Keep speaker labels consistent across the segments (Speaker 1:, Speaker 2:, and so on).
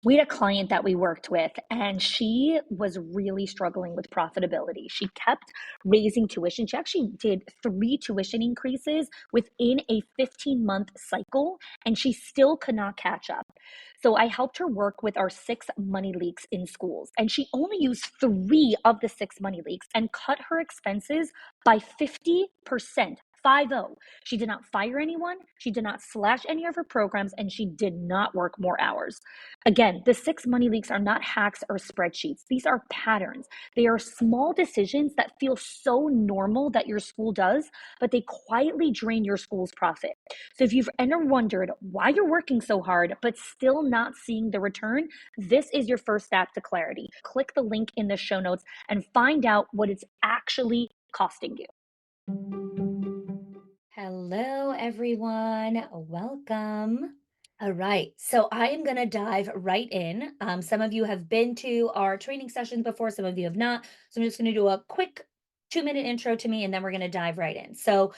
Speaker 1: We had a client that we worked with, and she was really struggling with profitability. She kept raising tuition. She actually did three tuition increases within a 15-month cycle, and she still could not catch up. So I helped her work with our six money leaks in schools, and she only used three of the six money leaks and cut her expenses by 50%. 50. She did not fire anyone. She did not slash any of her programs, and she did not work more hours. Again, the six money leaks are not hacks or spreadsheets. These are patterns. They are small decisions that feel so normal that your school does, but they quietly drain your school's profit. So if you've ever wondered why you're working so hard, but still not seeing the return, this is your first step to clarity. Click the link in the show notes and find out what it's actually costing you.
Speaker 2: Hello, everyone. Welcome. All right, so I am going to dive right in. Some of you have been to our training sessions before, some of you have not. So I'm just going to do a quick 2-minute intro to me, and then we're going to dive right in. So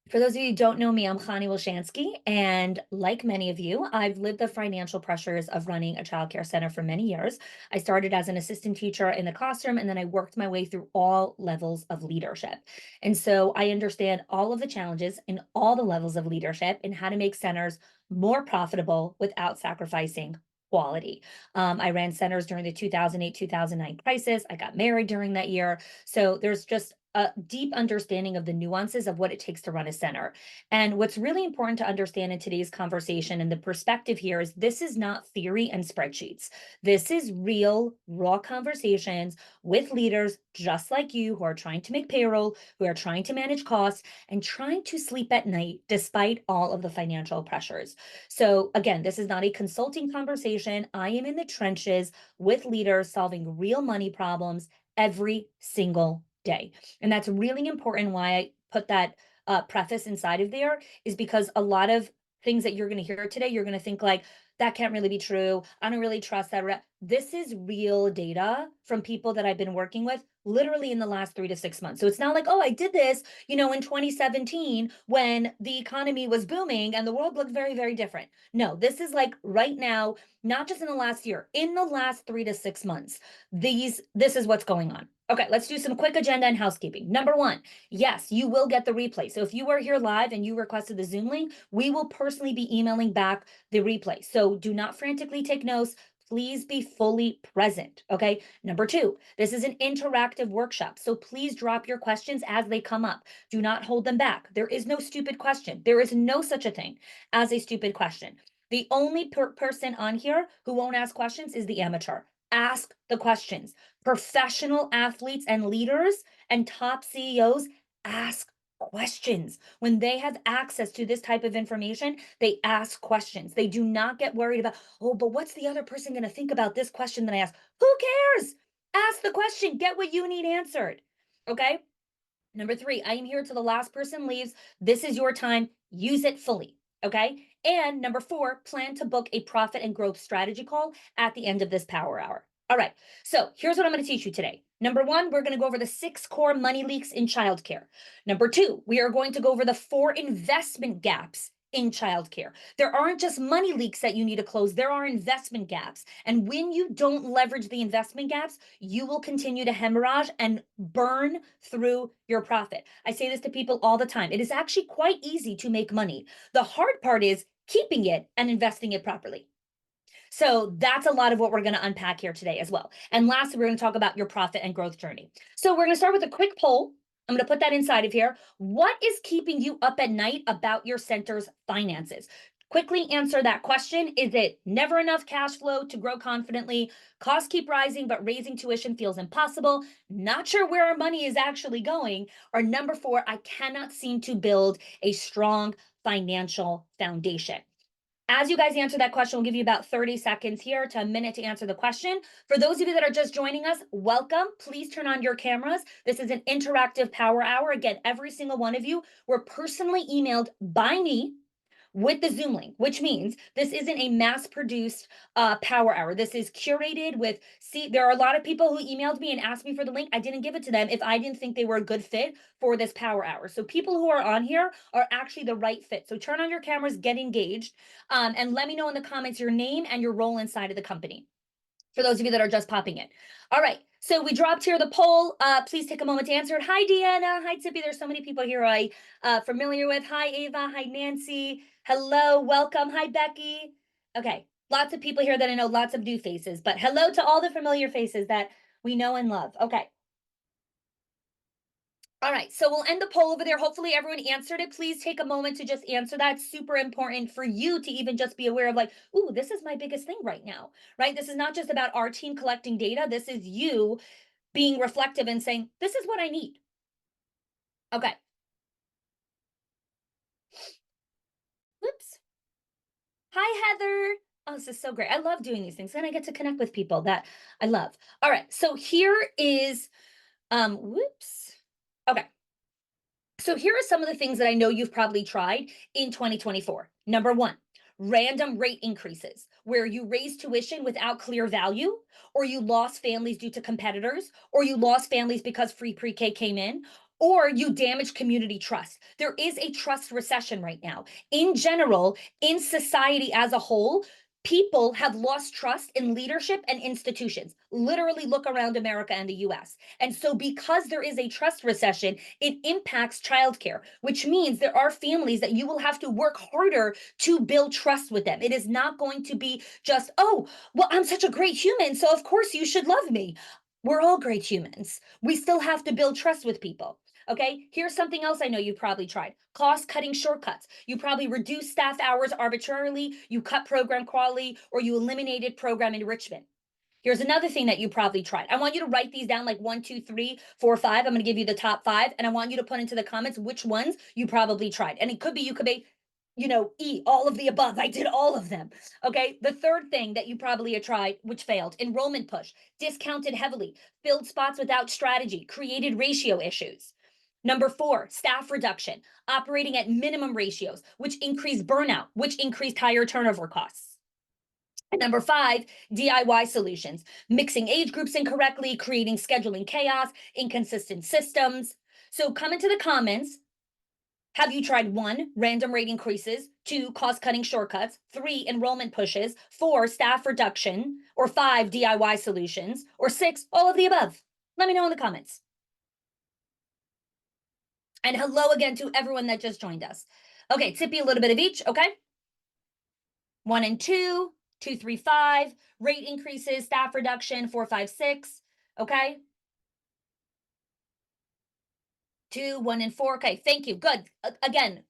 Speaker 2: for those of you who don't know me, I'm Chanie, and like many of you, I've lived the financial pressures of running a childcare center for many years. I started as an assistant teacher in the classroom, and then I worked my way through all levels of leadership. And so I understand all of the challenges in all the levels of leadership and how to make centers more profitable without sacrificing quality. I ran centers during the 2008-2009 crisis. I got married during that year. So there's just a deep understanding of the nuances of what it takes to run a center. And what's really important to understand in today's conversation and the perspective here is this is not theory and spreadsheets. This is real, raw conversations with leaders just like you who are trying to make payroll, who are trying to manage costs, and trying to sleep at night despite all of the financial pressures. So, again, this is not a consulting conversation. I am in the trenches with leaders solving real money problems every single day. And that's really important why I put that preface inside of there is because a lot of things that you're going to hear today, you're going to think like, that can't really be true. I don't really trust that. This is real data from people that I've been working with literally in the last 3 to 6 months. So it's not like, oh, I did this, in 2017 when the economy was booming and the world looked very, very different. No, this is like right now, not just in the last year, in the last 3 to 6 months, this is what's going on. Okay, let's do some quick agenda and housekeeping. Number one, yes, you will get the replay. So if you are here live and you requested the Zoom link, we will personally be emailing back the replay. So do not frantically take notes. Please be fully present, okay? Number two, this is an interactive workshop, so please drop your questions as they come up. Do not hold them back. There is no stupid question. There is no such a thing as a stupid question. The only person on here who won't ask questions is the amateur. Ask the questions. Professional athletes and leaders and top CEOs ask questions. When they have access to this type of information, they ask questions. They do not get worried about, oh, but what's the other person going to think about this question that I asked? Who cares? Ask the question, get what you need answered. Okay. Number three, I am here till the last person leaves. This is your time. Use it fully. Okay. And number four, plan to book a profit and growth strategy call at the end of this power hour. All right. So here's what I'm going to teach you today. Number one, we're going to go over the 6 core money leaks in childcare. Number two, we are going to go over the 4 investment gaps in childcare. There aren't just money leaks that you need to close, there are investment gaps. And when you don't leverage the investment gaps, you will continue to hemorrhage and burn through your profit. I say this to people all the time. It is actually quite easy to make money. The hard part is keeping it and investing it properly. So that's a lot of what we're going to unpack here today as well. And lastly, we're going to talk about your profit and growth journey. So we're going to start with a quick poll. I'm going to put that inside of here. What is keeping you up at night about your center's finances? Quickly answer that question. Is it never enough cash flow to grow confidently? Costs keep rising, but raising tuition feels impossible. Not sure where our money is actually going. Or number 4, I cannot seem to build a strong financial foundation. As you guys answer that question, we'll give you about 30 seconds here to a minute to answer the question. For those of you that are just joining us, welcome. Please turn on your cameras. This is an interactive power hour. Again, every single one of you were personally emailed by me with the Zoom link, which means this isn't a mass produced power hour. This is curated with, see, there are a lot of people who emailed me and asked me for the link. I didn't give it to them if I didn't think they were a good fit for this power hour. So people who are on here are actually the right fit. So turn on your cameras, get engaged, and let me know in the comments your name and your role inside of the company, for those of you that are just popping in. All right, so we dropped here the poll. Please take a moment to answer it. Hi, Deanna. Hi, Tippy. There's so many people here I familiar with. Hi, Ava. Hi, Nancy. Hello, welcome. Hi, Becky. Okay, lots of people here that I know, lots of new faces, but hello to all the familiar faces that we know and love. Okay. All right, so we'll end the poll over there. Hopefully everyone answered it. Please take a moment to just answer that. Super important for you to even just be aware of, like, ooh, this is my biggest thing right now, right? This is not just about our team collecting data. This is you being reflective and saying, this is what I need. Okay. Whoops. Hi, Heather. Oh, this is so great. I love doing these things. Then I get to connect with people that I love. All right, so here is, whoops. Okay. So here are some of the things that I know you've probably tried in 2024. Number one, random rate increases, where you raise tuition without clear value, or you lost families due to competitors, or you lost families because free pre-K came in, or you damage community trust. There is a trust recession right now. In general, in society as a whole, people have lost trust in leadership and institutions. Literally look around America and the US. And so because there is a trust recession, it impacts childcare, which means there are families that you will have to work harder to build trust with them. It is not going to be just, oh, well, I'm such a great human, so of course you should love me. We're all great humans. We still have to build trust with people. Okay, here's something else I know you probably tried: cost cutting shortcuts. You probably reduced staff hours arbitrarily, you cut program quality, or you eliminated program enrichment. Here's another thing that you probably tried. I want you to write these down, like 1, 2, 3, 4, 5. I'm going to give you the top 5, and I want you to put into the comments which ones you probably tried. And it could be, you could be, all of the above. I did all of them. Okay. The third thing that you probably had tried, which failed: enrollment push, discounted heavily, filled spots without strategy, created ratio issues. Number 4, staff reduction, operating at minimum ratios, which increased burnout, which increased higher turnover costs. And number 5, DIY solutions, mixing age groups incorrectly, creating scheduling chaos, inconsistent systems. So come into the comments. Have you tried 1, random rate increases, 2, cost cutting shortcuts, 3, enrollment pushes, 4, staff reduction, or 5, DIY solutions, or 6, all of the above? Let me know in the comments. And hello again to everyone that just joined us. Okay, Tippy, a little bit of each, okay? 1 and 2, 2, 3, 5, rate increases, staff reduction, 4, 5, 6, okay? 2, 1, and 4, okay, thank you, good. Again,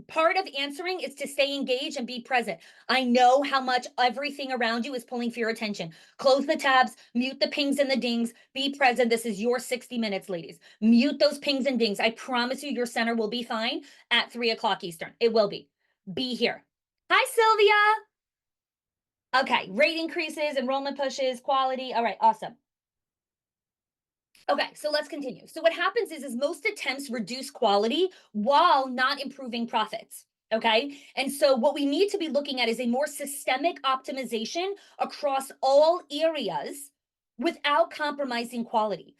Speaker 2: part of answering is to stay engaged and be present. I know how much everything around you is pulling for your attention. Close the tabs, mute the pings and the dings, be present. This is your 60 minutes, ladies. Mute those pings and dings. I promise you your center will be fine at 3 o'clock Eastern. It will be. Be here. Hi, Sylvia. Okay, rate increases, enrollment pushes, quality. All right, awesome. Okay, so let's continue. So what happens is most attempts reduce quality while not improving profits. Okay. And so what we need to be looking at is a more systemic optimization across all areas without compromising quality.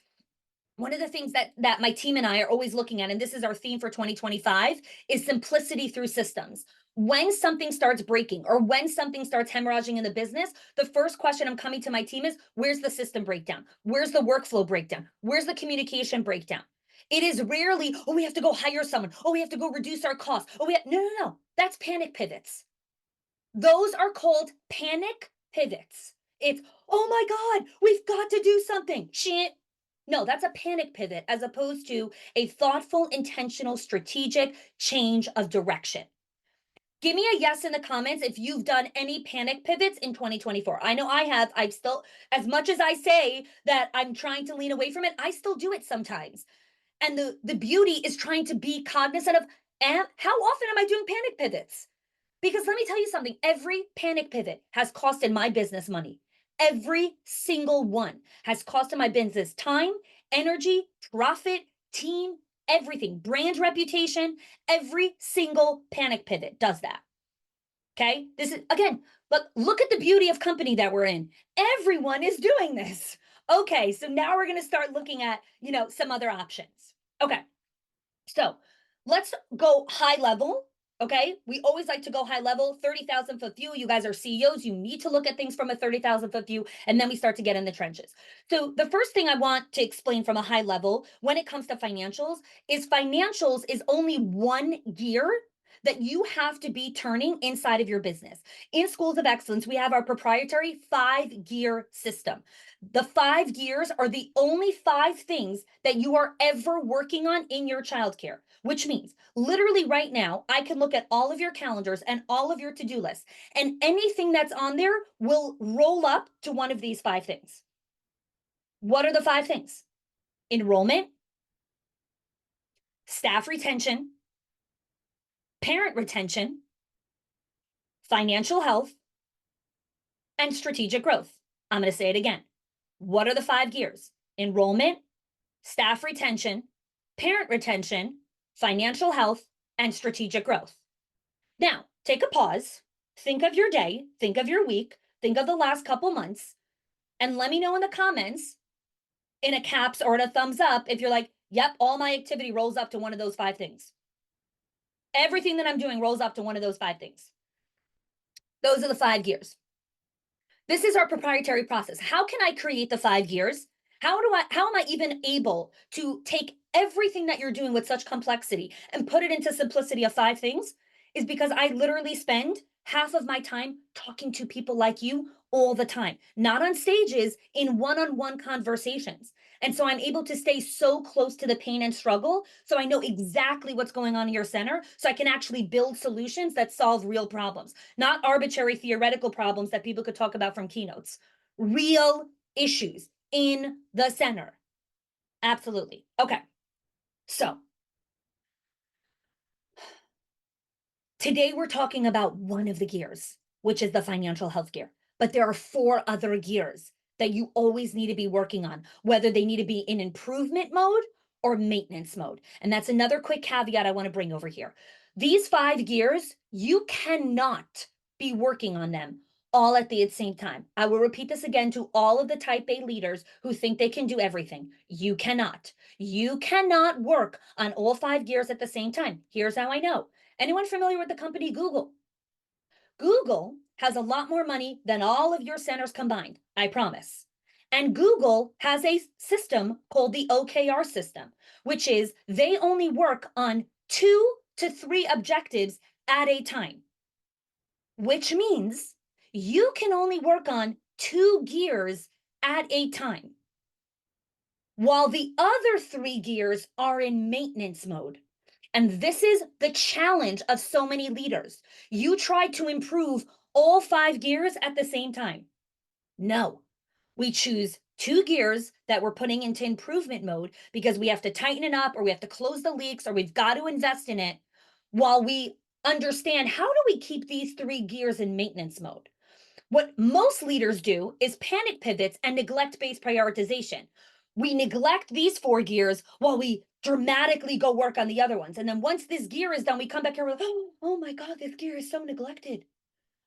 Speaker 2: One of the things that my team and I are always looking at, and this is our theme for 2025, is simplicity through systems. When something starts breaking or when something starts hemorrhaging in the business, the first question I'm coming to my team is, where's the system breakdown? Where's the workflow breakdown? Where's the communication breakdown? It is rarely, oh, we have to go hire someone. Oh, we have to go reduce our costs. Oh, no. That's panic pivots. Those are called panic pivots. It's, oh my God, we've got to do something. Shit. No, that's a panic pivot as opposed to a thoughtful, intentional, strategic change of direction. Give me a yes in the comments if you've done any panic pivots in 2024. I know I have. I've still, as much as I say that I'm trying to lean away from it, I still do it sometimes. And the beauty is trying to be cognizant of, how often am I doing panic pivots? Because let me tell you something, every panic pivot has costed my business money. Every single one has costed my business time, energy, profit, team, everything, brand reputation. Every single panic pivot does that. Okay. This is, again, look at the beauty of company that we're in. Everyone is doing this. Okay. So now we're going to start looking at, some other options. Okay. So let's go high level. Okay. We always like to go high level, 30,000 foot view. You guys are CEOs. You need to look at things from a 30,000 foot view. And then we start to get in the trenches. So the first thing I want to explain from a high level when it comes to financials is only one gear that you have to be turning inside of your business. In Schools of Excellence, we have our proprietary 5 gear system. The 5 gears are the only 5 things that you are ever working on in your childcare, which means literally right now, I can look at all of your calendars and all of your to do lists, and anything that's on there will roll up to one of these 5 things. What are the 5 things? Enrollment, staff retention, parent retention, financial health, and strategic growth. I'm going to say it again. What are the 5 gears? Enrollment, staff retention, parent retention, financial health, and strategic growth. Now, take a pause, think of your day, think of your week, think of the last couple months, and let me know in the comments in a caps or in a thumbs up if you're like, yep, all my activity rolls up to one of those 5 things. Everything that I'm doing rolls up to one of those 5 things. Those are the 5 gears. This is our proprietary process. How can I create the 5 gears? How am I even able to take everything that you're doing with such complexity and put it into simplicity of 5 things? Is because I literally spend half of my time talking to people like you all the time, not on stages, in one-on-one conversations. And so I'm able to stay so close to the pain and struggle. So I know exactly what's going on in your center. So I can actually build solutions that solve real problems, not arbitrary theoretical problems that people could talk about from keynotes. Real issues in the center. Absolutely. Okay. So today we're talking about one of the gears, which is the financial health gear. But there are 4 other gears that you always need to be working on, whether they need to be in improvement mode or maintenance mode. And that's another quick caveat I want to bring over here. These 5 gears, you cannot be working on them all at the same time. I will repeat this again to all of the type A leaders who think they can do everything. You cannot. You cannot work on all 5 gears at the same time. Here's how I know. Anyone familiar with the company Google? Google has a lot more money than all of your centers combined, I promise. And Google has a system called the OKR system, which is they only work on 2 to 3 objectives at a time, which means you can only work on 2 gears at a time, while the other 3 gears are in maintenance mode. And this is the challenge of so many leaders. You try to improve all 5 gears at the same time. No, we choose 2 gears that we're putting into improvement mode because we have to tighten it up or we have to close the leaks or we've got to invest in it, while we understand how do we keep these 3 gears in maintenance mode. What most leaders do is panic pivots and neglect based prioritization. We neglect these 4 gears while we dramatically go work on the other ones. And then once this gear is done, we come back here and we're like, oh my God, this gear is so neglected.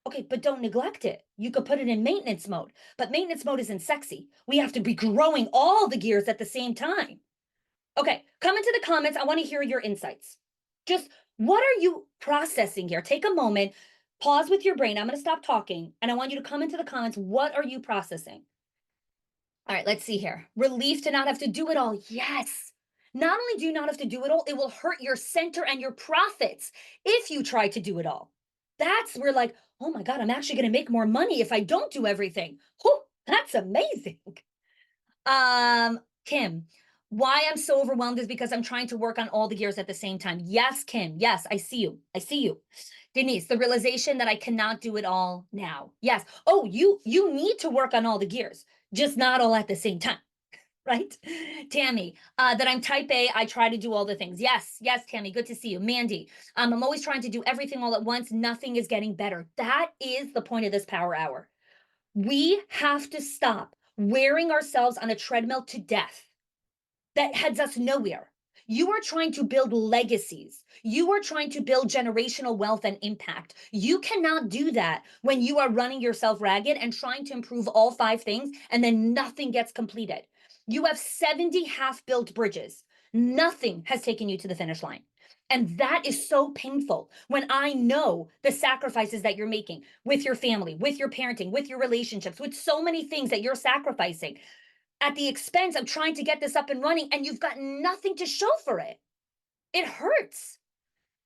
Speaker 2: Okay, but don't neglect it. You could put it in maintenance mode, but maintenance mode isn't sexy. We have to be growing all the gears at the same time. Okay, come into the comments. I want to hear your insights. Just what are you processing here? Take a moment, pause with your brain. I'm going to stop talking and I want you to come into the comments. What are you processing? All right, let's see here. Relief to not have to do it all. Yes. Not only do you not have to do it all, it will hurt your center and your profits if you try to do it all. That's where, like, oh my God, I'm actually going to make more money if I don't do everything. Oh, that's amazing. Kim, why I'm so overwhelmed is because I'm trying to work on all the gears at the same time. Yes, Kim. Yes, I see you. I see you. Denise, the realization that I cannot do it all now. Yes. Oh, you need to work on all the gears, just not all at the same time. Right? Tammy, that I'm type A, I try to do all the things. Yes, yes, Tammy, good to see you. Mandy, I'm always trying to do everything all at once. Nothing is getting better. That is the point of this power hour. We have to stop wearing ourselves on a treadmill to death that heads us nowhere. You are trying to build legacies. You are trying to build generational wealth and impact. You cannot do that when you are running yourself ragged and trying to improve all five things and then nothing gets completed. You have 70 half built bridges. Nothing has taken you to the finish line. And that is so painful when I know the sacrifices that you're making with your family, with your parenting, with your relationships, with so many things that you're sacrificing at the expense of trying to get this up and running, and you've got nothing to show for it. It hurts.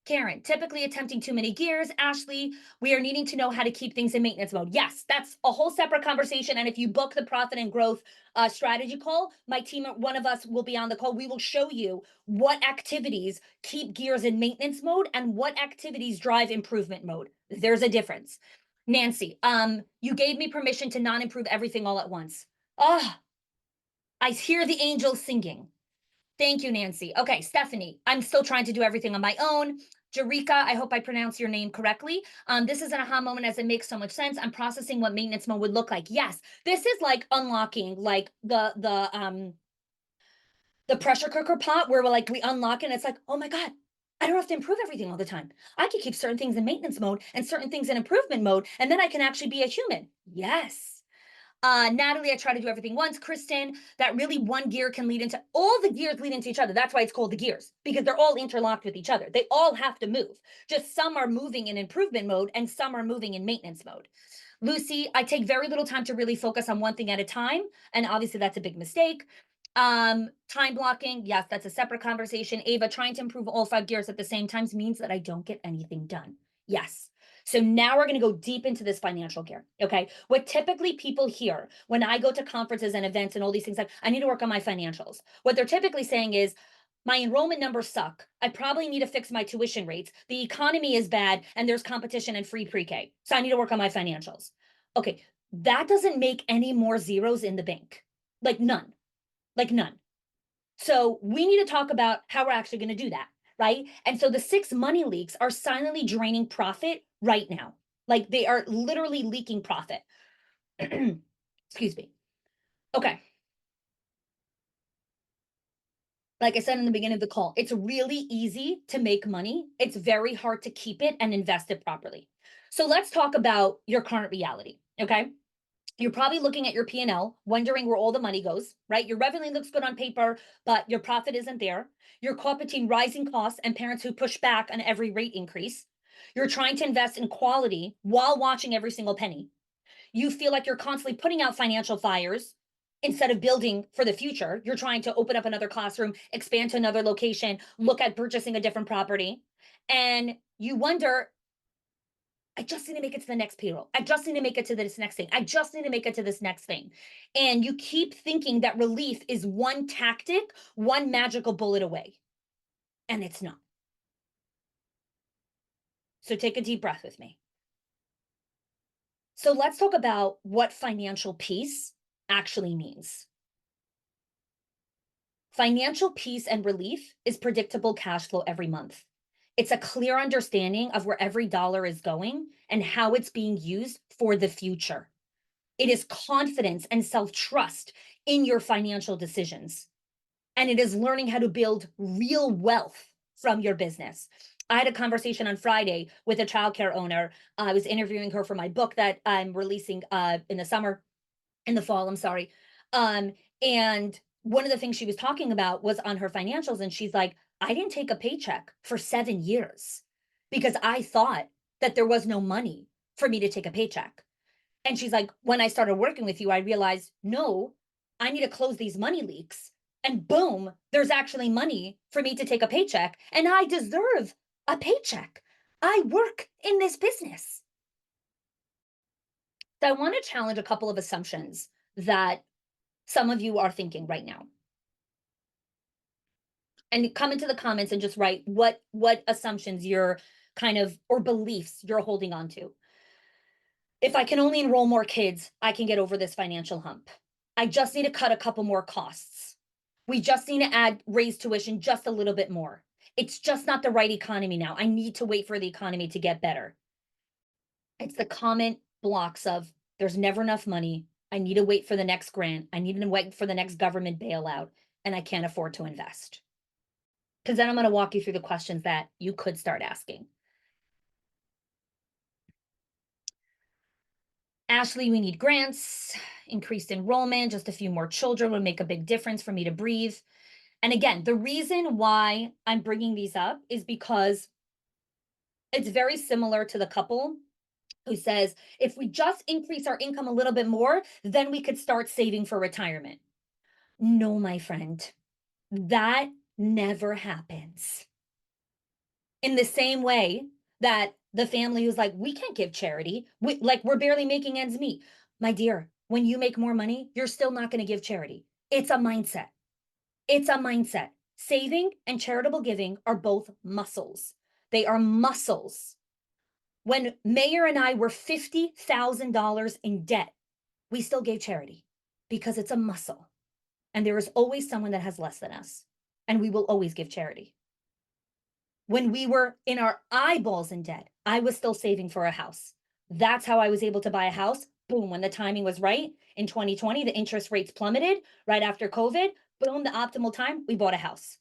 Speaker 2: Karen, typically attempting too many gears. Ashley, we are needing to know how to keep things in maintenance mode. Yes, that's a whole separate conversation. And if you book the profit and growth strategy call, my team, one of us will be on the call. We will show you what activities keep gears in maintenance mode and what activities drive improvement mode. There's a difference. Nancy, you gave me permission to not improve everything all at once. Oh, I hear the angels singing. Thank you, Nancy. Okay, Stephanie, I'm still trying to do everything on my own. Jarika, I hope I pronounce your name correctly. This is an aha moment as it makes so much sense. I'm processing what maintenance mode would look like. Yes, this is like unlocking like the pressure cooker pot where we unlock it and it's like, oh my God, I don't have to improve everything all the time. I can keep certain things in maintenance mode and certain things in improvement mode, and then I can actually be a human. Yes. Natalie, I try to do everything once. Kristen, that really one gear can lead into all the gears lead into each other. That's why it's called the gears, because they're all interlocked with each other. They all have to move. Just some are moving in improvement mode and some are moving in maintenance mode. Lucy, I take very little time to really focus on one thing at a time. And obviously that's a big mistake. Time blocking, yes, that's a separate conversation. Ava, trying to improve all five gears at the same time means that I don't get anything done. Yes. So now we're going to go deep into this financial gear. Okay. What typically people hear when I go to conferences and events and all these things, like, I need to work on my financials. What they're typically saying is, my enrollment numbers suck. I probably need to fix my tuition rates. The economy is bad and there's competition and free pre-K. So I need to work on my financials. Okay. That doesn't make any more zeros in the bank. Like none. Like none. So we need to talk about how we're actually going to do that, right? And so the 6 money leaks are silently draining profit right now. Like they are literally leaking profit. Excuse me. Okay. Like I said in the beginning of the call, it's really easy to make money. It's very hard to keep it and invest it properly. So let's talk about your current reality, okay? You're probably looking at your P&L, wondering where all the money goes, right? Your revenue looks good on paper, but your profit isn't there. You're caught between rising costs and parents who push back on every rate increase. You're trying to invest in quality while watching every single penny. You feel like you're constantly putting out financial fires instead of building for the future. You're trying to open up another classroom, expand to another location, look at purchasing a different property. And you wonder, I just need to make it to the next payroll. I just need to make it to this next thing. I just need to make it to this next thing. And you keep thinking that relief is one tactic, one magical bullet away. And it's not. So take a deep breath with me. So let's talk about what financial peace actually means. Financial peace and relief is predictable cash flow every month. It's a clear understanding of where every dollar is going and how it's being used for the future. It is confidence and self-trust in your financial decisions. And it is learning how to build real wealth from your business. I had a conversation on Friday with a childcare owner. I was interviewing her for my book that I'm releasing in the fall, I'm sorry. And one of the things she was talking about was on her financials. And she's like, I didn't take a paycheck for 7 years because I thought that there was no money for me to take a paycheck. And she's like, when I started working with you, I realized, no, I need to close these money leaks. And boom, there's actually money for me to take a paycheck. And I deserve a paycheck. I work in this business. So I want to challenge a couple of assumptions that some of you are thinking right now. And come into the comments and just write what assumptions you're kind of, or beliefs you're holding on to. If I can only enroll more kids, I can get over this financial hump. I just need to cut a couple more costs. We just need to raise tuition just a little bit more. It's just not the right economy now. I need to wait for the economy to get better. It's the comment blocks of there's never enough money. I need to wait for the next grant. I need to wait for the next government bailout, and I can't afford to invest. Because then I'm going to walk you through the questions that you could start asking. Ashley, we need grants, increased enrollment, just a few more children would make a big difference for me to breathe. And again, the reason why I'm bringing these up is because it's very similar to the couple who says, if we just increase our income a little bit more, then we could start saving for retirement. No, my friend, that never happens. In the same way that the family who's like, we can't give charity, we're barely making ends meet. My dear, when you make more money, you're still not going to give charity. It's a mindset. It's a mindset. Saving and charitable giving are both muscles. They are muscles. When Mayor and I were $50,000 in debt, we still gave charity because it's a muscle. And there is always someone that has less than us. And we will always give charity. When we were in our eyeballs in debt, I was still saving for a house. That's how I was able to buy a house. Boom, when the timing was right in 2020, the interest rates plummeted right after COVID. Boom, the optimal time, we bought a house.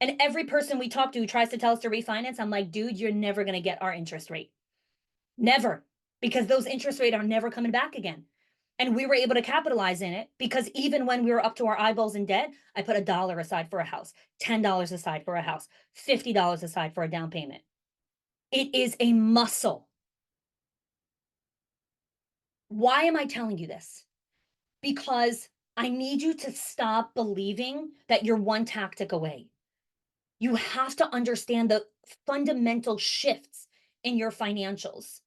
Speaker 2: And every person we talk to who tries to tell us to refinance, I'm like, dude, you're never going to get our interest rate. Never, because those interest rates are never coming back again. And we were able to capitalize in it because even when we were up to our eyeballs in debt, I put $1 aside for a house, $10 aside for a house, $50 aside for a down payment. It is a muscle. Why am I telling you this? Because I need you to stop believing that you're one tactic away. You have to understand the fundamental shifts in your financials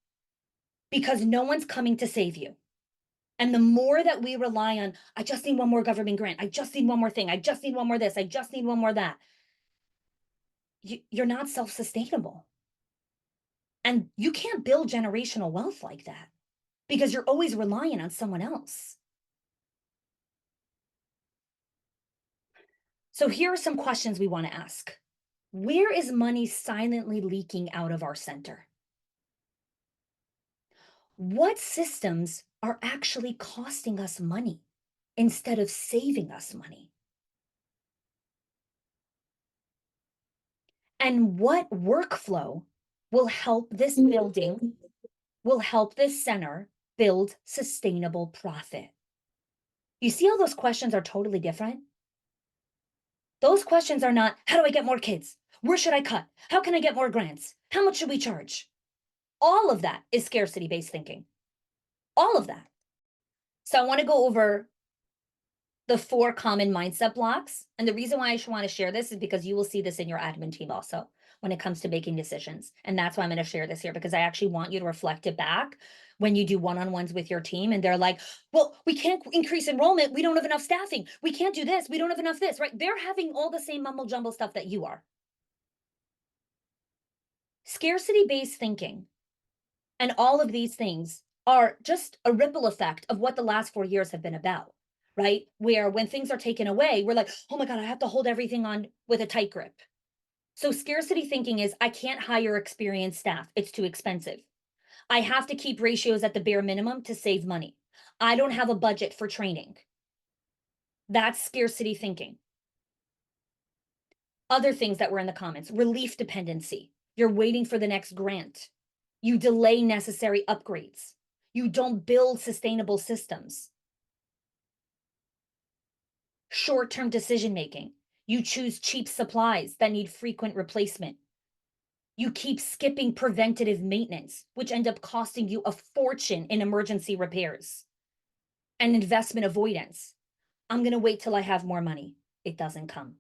Speaker 2: because no one's coming to save you. And the more that we rely on, I just need one more government grant, I just need one more thing, I just need one more this, I just need one more that, you're not self sustainable. And you can't build generational wealth like that because you're always relying on someone else. So here are some questions we want to ask. Where is money silently leaking out of our center? What systems are actually costing us money instead of saving us money? And what workflow will help this building, will help this center build sustainable profit? You see how those questions are totally different? Those questions are not, how do I get more kids? Where should I cut? How can I get more grants? How much should we charge? All of that is scarcity based thinking. All of that. So I want to go over the 4 common mindset blocks. And the reason why I want to share this is because you will see this in your admin team also when it comes to making decisions. And that's why I'm going to share this here because I actually want you to reflect it back when you do one-on-ones with your team and they're like, well, we can't increase enrollment. We don't have enough staffing. We can't do this. We don't have enough this, right? They're having all the same mumble jumble stuff that you are. Scarcity-based thinking and all of these things are just a ripple effect of what the last 4 years have been about, right? Where when things are taken away, we're like, oh my God, I have to hold everything on with a tight grip. So scarcity thinking is I can't hire experienced staff. It's too expensive. I have to keep ratios at the bare minimum to save money. I don't have a budget for training. That's scarcity thinking. Other things that were in the comments, relief dependency. You're waiting for the next grant. You delay necessary upgrades. You don't build sustainable systems. Short-term decision making. You choose cheap supplies that need frequent replacement. You keep skipping preventative maintenance, which end up costing you a fortune in emergency repairs. And investment avoidance. I'm going to wait till I have more money. It doesn't come.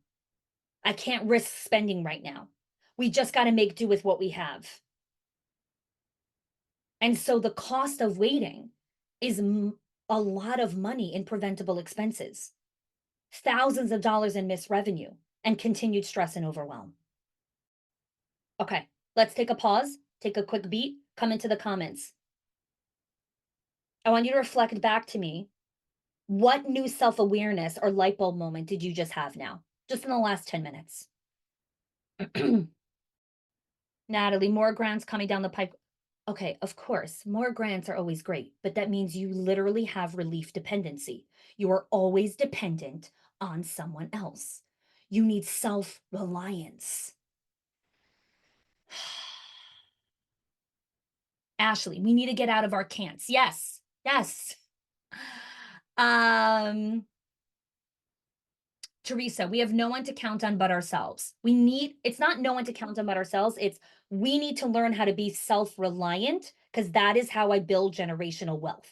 Speaker 2: I can't risk spending right now. We just got to make do with what we have. And so the cost of waiting is a lot of money in preventable expenses, thousands of dollars in missed revenue, and continued stress and overwhelm. Okay, let's take a pause, take a quick beat, come into the comments. I want you to reflect back to me. What new self awareness or light bulb moment did you just have now, just in the last 10 minutes? Natalie, more grants coming down the pipe. Okay, of course, more grants are always great, but that means you literally have relief dependency. You are always dependent on someone else. You need self-reliance. Ashley, we need to get out of our can'ts. Yes, yes. Um, Teresa, we have no one to count on but ourselves. It's not no one to count on but ourselves. It's we need to learn how to be self-reliant because that is how I build generational wealth.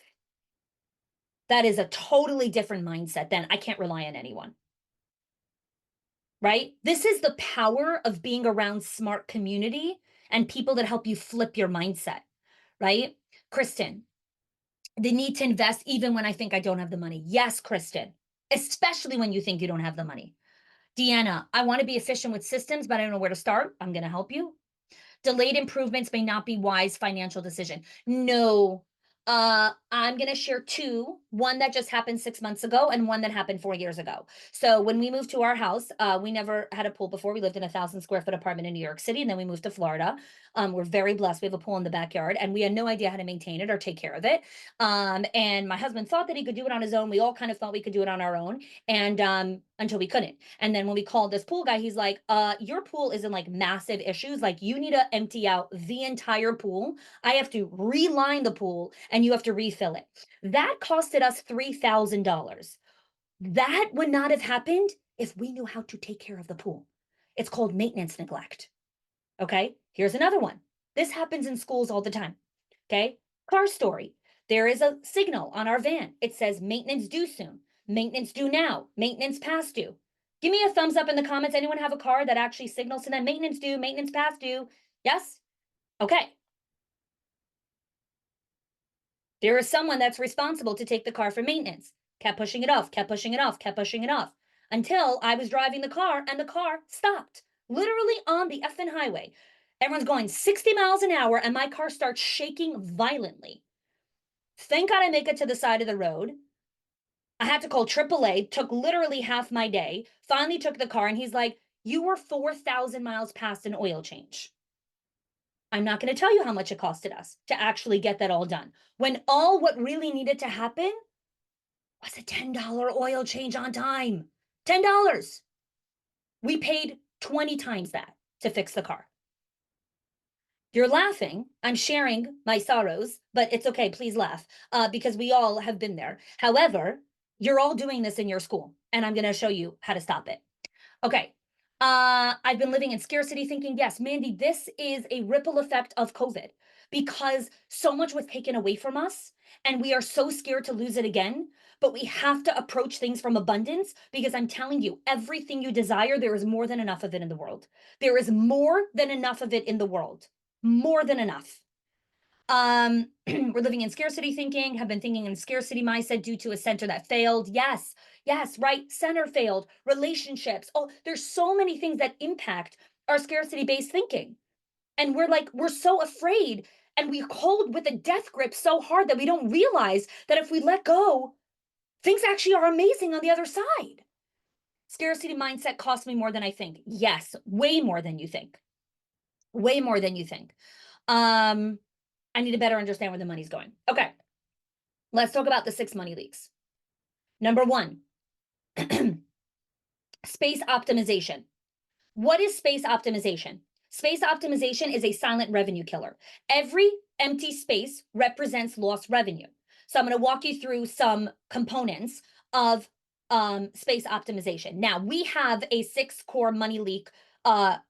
Speaker 2: That is a totally different mindset than I can't rely on anyone. Right? This is the power of being around smart community and people that help you flip your mindset, right? Kristen, the need to invest even when I think I don't have the money. Yes, Kristen, especially when you think you don't have the money. Deanna, I want to be efficient with systems, but I don't know where to start. I'm going to help you. Delayed improvements may not be wise financial decision. No. I'm going to share two, one that just happened 6 months ago and one that happened 4 years ago. So when we moved to our house, we never had a pool before. We lived in a 1,000 square foot apartment in New York City, and then we moved to Florida. We're very blessed. We have a pool in the backyard, and we had no idea how to maintain it or take care of it. And my husband thought that he could do it on his own. We all kind of thought we could do it on our own, and until we couldn't. And then when we called this pool guy, he's like, your pool is in like massive issues. Like you need to empty out the entire pool. I have to reline the pool and you have to refill it. That costed us $3,000. That would not have happened if we knew how to take care of the pool. It's called maintenance neglect. Okay, here's another one. This happens in schools all the time. Okay, car story. There is a signal on our van. It says maintenance due soon, maintenance due now, maintenance past due. Give me a thumbs up in the comments. Anyone have a car that actually signals to them maintenance due, maintenance past due? Yes? Okay. There is someone that's responsible to take the car for maintenance. Kept pushing it off, kept pushing it off, kept pushing it off until I was driving the car and the car stopped literally on the effing highway. Everyone's going 60 miles an hour and my car starts shaking violently. Thank God I make it to the side of the road. I had to call AAA, took literally half my day, finally took the car, and he's like, you were 4,000 miles past an oil change. I'm not going to tell you how much it costed us to actually get that all done. When all what really needed to happen was a $10 oil change on time. $10. We paid 20 times that to fix the car. You're laughing. I'm sharing my sorrows, but it's okay. Please laugh because we all have been there. However, you're all doing this in your school, and I'm going to show you how to stop it. Okay. I've been living in scarcity thinking. Yes, Mandy, this is a ripple effect of COVID because so much was taken away from us and we are so scared to lose it again. But we have to approach things from abundance because I'm telling you, everything you desire, there is more than enough of it in the world. There is more than enough of it in the world. More than enough. We're living in scarcity thinking, have been thinking in scarcity mindset due to a center that failed. Yes, yes, right. Center failed, relationships. Oh, there's so many things that impact our scarcity based thinking. And we're so afraid and we hold with a death grip so hard that we don't realize that if we let go, things actually are amazing on the other side. Scarcity mindset costs me more than I think. Yes, way more than you think. Way more than you think. I need to better understand where the money's going. Okay, let's talk about the 6 money leaks. Number one, space optimization. What is space optimization? Space optimization is a silent revenue killer. Every empty space represents lost revenue. So I'm going to walk you through some components of space optimization. Now, we have a 6 core money leak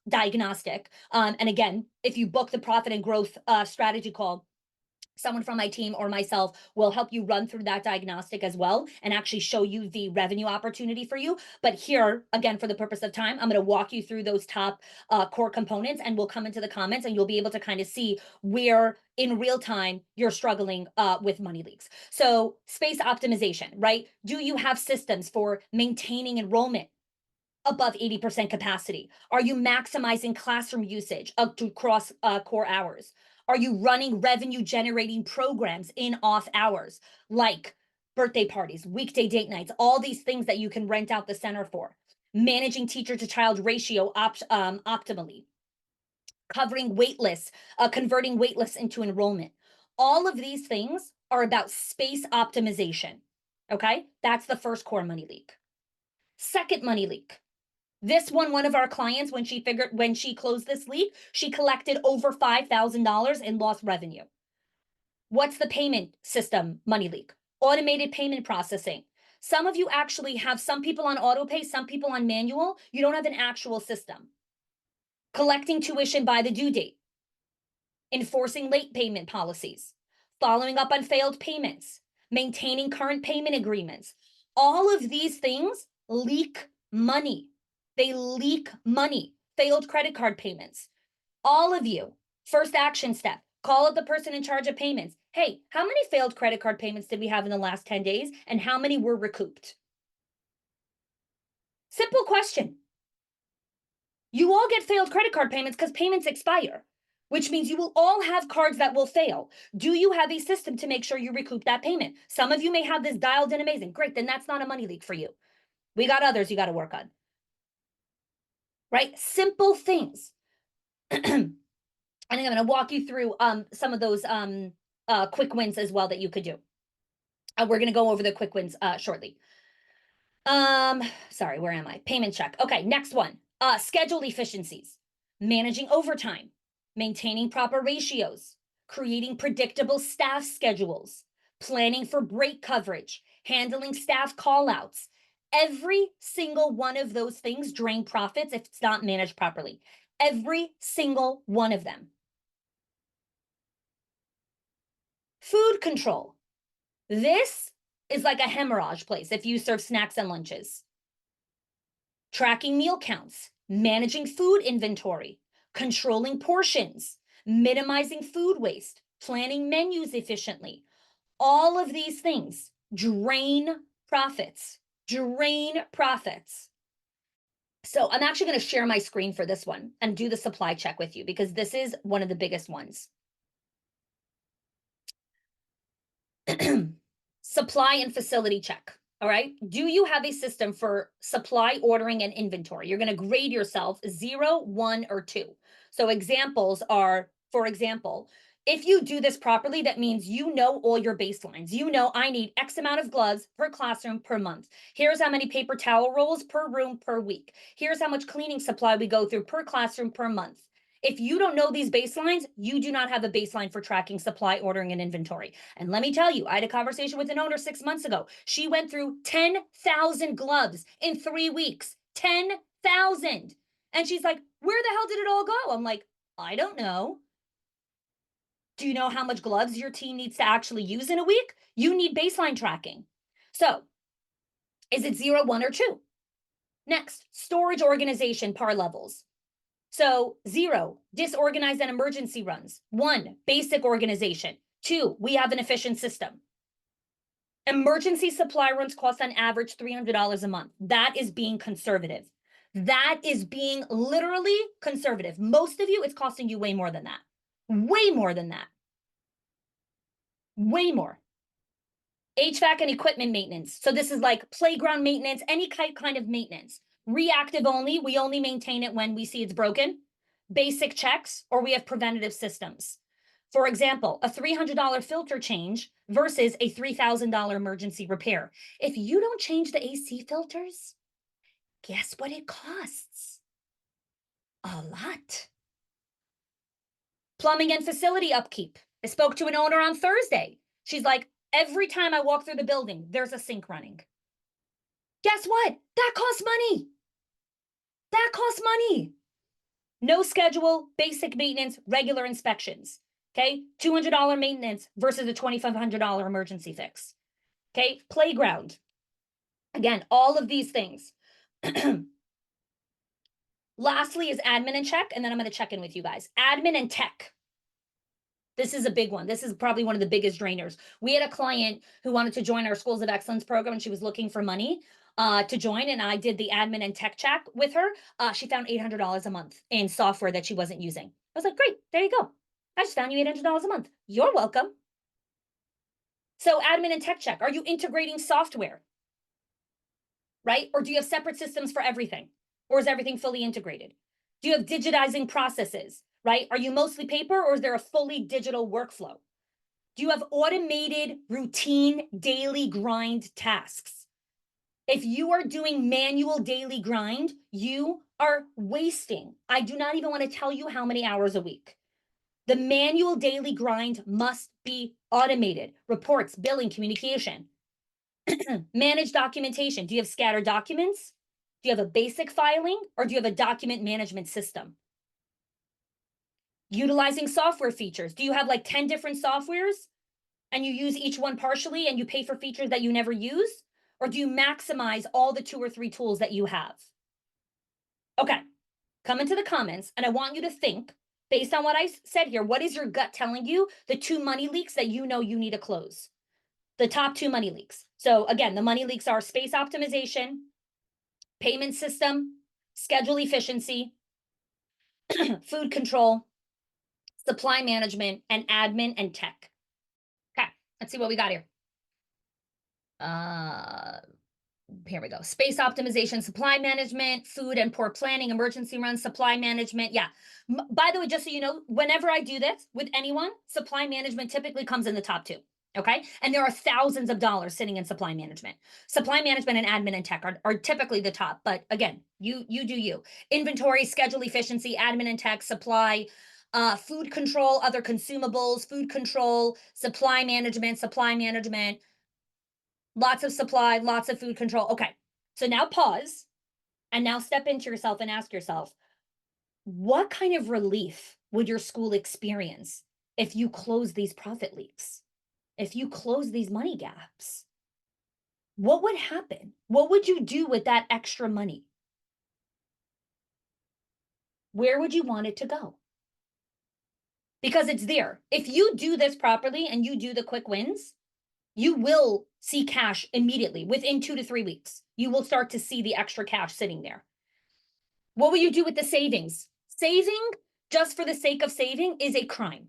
Speaker 2: diagnostic. And again, if you book the profit and growth strategy call, someone from my team or myself will help you run through that diagnostic as well and actually show you the revenue opportunity for you. But here, again, for the purpose of time, I'm going to walk you through those top core components and we'll come into the comments and you'll be able to kind of see where in real time you're struggling with money leaks. So space optimization, right? Do you have systems for maintaining enrollment above 80% capacity? Are you maximizing classroom usage up to cross core hours? Are you running revenue generating programs in off hours like birthday parties, weekday date nights, all these things that you can rent out the center for? Managing teacher to child ratio optimally, covering wait lists, converting wait lists into enrollment. All of these things are about space optimization. Okay, that's the first core money leak. Second money leak, This one of our clients, when she closed this leak, she collected over $5,000 in lost revenue. What's the payment system money leak? Automated payment processing. Some of you actually have some people on auto pay, some people on manual. You don't have an actual system. Collecting tuition by the due date, enforcing late payment policies, following up on failed payments, maintaining current payment agreements. All of these things leak money. They leak money. Failed credit card payments. All of you, first action step, call up the person in charge of payments. Hey, how many failed credit card payments did we have in the last 10 days? And how many were recouped? Simple question. You all get failed credit card payments because payments expire, which means you will all have cards that will fail. Do you have a system to make sure you recoup that payment? Some of you may have this dialed in amazing. Great, then that's not a money leak for you. We got others you got to work on. Right? Simple things. And I'm going to walk you through some of those quick wins as well that you could do. We're going to go over the quick wins shortly. Sorry, where am I? Payment check. Okay, next one. Schedule efficiencies, managing overtime, maintaining proper ratios, creating predictable staff schedules, planning for break coverage, handling staff callouts. Every single one of those things drain profits if it's not managed properly. Every single one of them. Food control. This is like a hemorrhage place if you serve snacks and lunches. Tracking meal counts, managing food inventory, controlling portions, minimizing food waste, planning menus efficiently. All of these things drain profits, drain profits. So I'm actually going to share my screen for this one and do the supply check with you because this is one of the biggest ones. Supply and facility check. All right. Do you have a system for supply ordering and inventory? You're going to grade yourself 0, 1, or 2. So examples are, for example, if you do this properly, that means you know all your baselines. You know, I need X amount of gloves per classroom per month. Here's how many paper towel rolls per room per week. Here's how much cleaning supply we go through per classroom per month. If you don't know these baselines, you do not have a baseline for tracking supply, ordering, and inventory. And let me tell you, I had a conversation with an owner 6 months ago. She went through 10,000 gloves in 3 weeks. 10,000. And she's like, where the hell did it all go? I'm like, I don't know. Do you know how much gloves your team needs to actually use in a week? You need baseline tracking. So, is it 0, 1, or 2? Next, storage organization par levels. So 0, disorganized and emergency runs. 1, basic organization. 2, we have an efficient system. Emergency supply runs cost on average $300 a month. That is being conservative. That is being literally conservative. Most of you, it's costing you way more than that. Way more than that. Way more. HVAC and equipment maintenance. So this is like playground maintenance, any kind of maintenance. Reactive only, we only maintain it when we see it's broken. Basic checks, or we have preventative systems. For example, a $300 filter change versus a $3,000 emergency repair. If you don't change the AC filters, guess what it costs? A lot. Plumbing and facility upkeep. I spoke to an owner on Thursday. She's like, every time I walk through the building, there's a sink running. Guess what? That costs money. That costs money. No schedule, basic maintenance, regular inspections. Okay, $200 maintenance versus a $2,500 emergency fix. Okay, playground. Again, all of these things. Lastly is admin and check, and then I'm going to check in with you guys. Admin and tech. This is a big one. This is probably one of the biggest drainers. We had a client who wanted to join our Schools of Excellence program, and she was looking for money to join, and I did the admin and tech check with her. She found $800 a month in software that she wasn't using. I was like, great, there you go. I just found you $800 a month. You're welcome. So admin and tech check. Are you integrating software? Right? Or do you have separate systems for everything? Or is everything fully integrated? Do you have digitizing processes? Right? Are you mostly paper, or is there a fully digital workflow? Do you have automated routine daily grind tasks? If you are doing manual daily grind, you are wasting. I do not even want to tell you how many hours a week. The manual daily grind must be automated. Reports, billing, communication, manage documentation. Do you have scattered documents? Do you have a basic filing or do you have a document management system? Utilizing software features. Do you have like 10 different softwares and you use each one partially and you pay for features that you never use? Or do you maximize all the 2 or 3 tools that you have? Okay, come into the comments and I want you to think, based on what I said here, what is your gut telling you the 2 money leaks that you know you need to close? The top 2 money leaks. So again, the money leaks are space optimization, payment system, schedule efficiency, food control, supply management, and admin and tech. Okay, let's see what we got here. Uh, Here we go. Space optimization, supply management, food and poor planning, emergency runs, supply management. Yeah. By the way, just so you know, whenever I do this with anyone, supply management typically comes in the top 2. Okay. And there are thousands of dollars sitting in supply management. Supply management and admin and tech are typically the top. But again, you do you. Inventory, schedule efficiency, admin and tech, supply, food control, other consumables, food control, supply management, lots of supply, lots of food control. Okay. So now pause and now step into yourself and ask yourself, what kind of relief would your school experience if you close these profit leaks? If you close these money gaps? What would happen? What would you do with that extra money? Where would you want it to go? Because it's there. If you do this properly and you do the quick wins, you will see cash immediately within 2 to 3 weeks. You will start to see the extra cash sitting there. What will you do with the savings? Saving just for the sake of saving is a crime.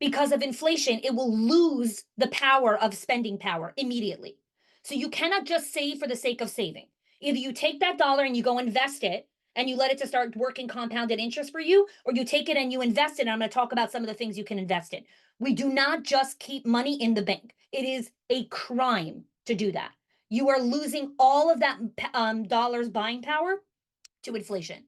Speaker 2: Because of inflation, it will lose the power of spending power immediately. So you cannot just save for the sake of saving. Either you take that dollar and you go invest it and you let it to start working compounded interest for you, or you take it and you invest it. And I'm going to talk about some of the things you can invest in. We do not just keep money in the bank. It is a crime to do that. You are losing all of that dollars buying power to inflation.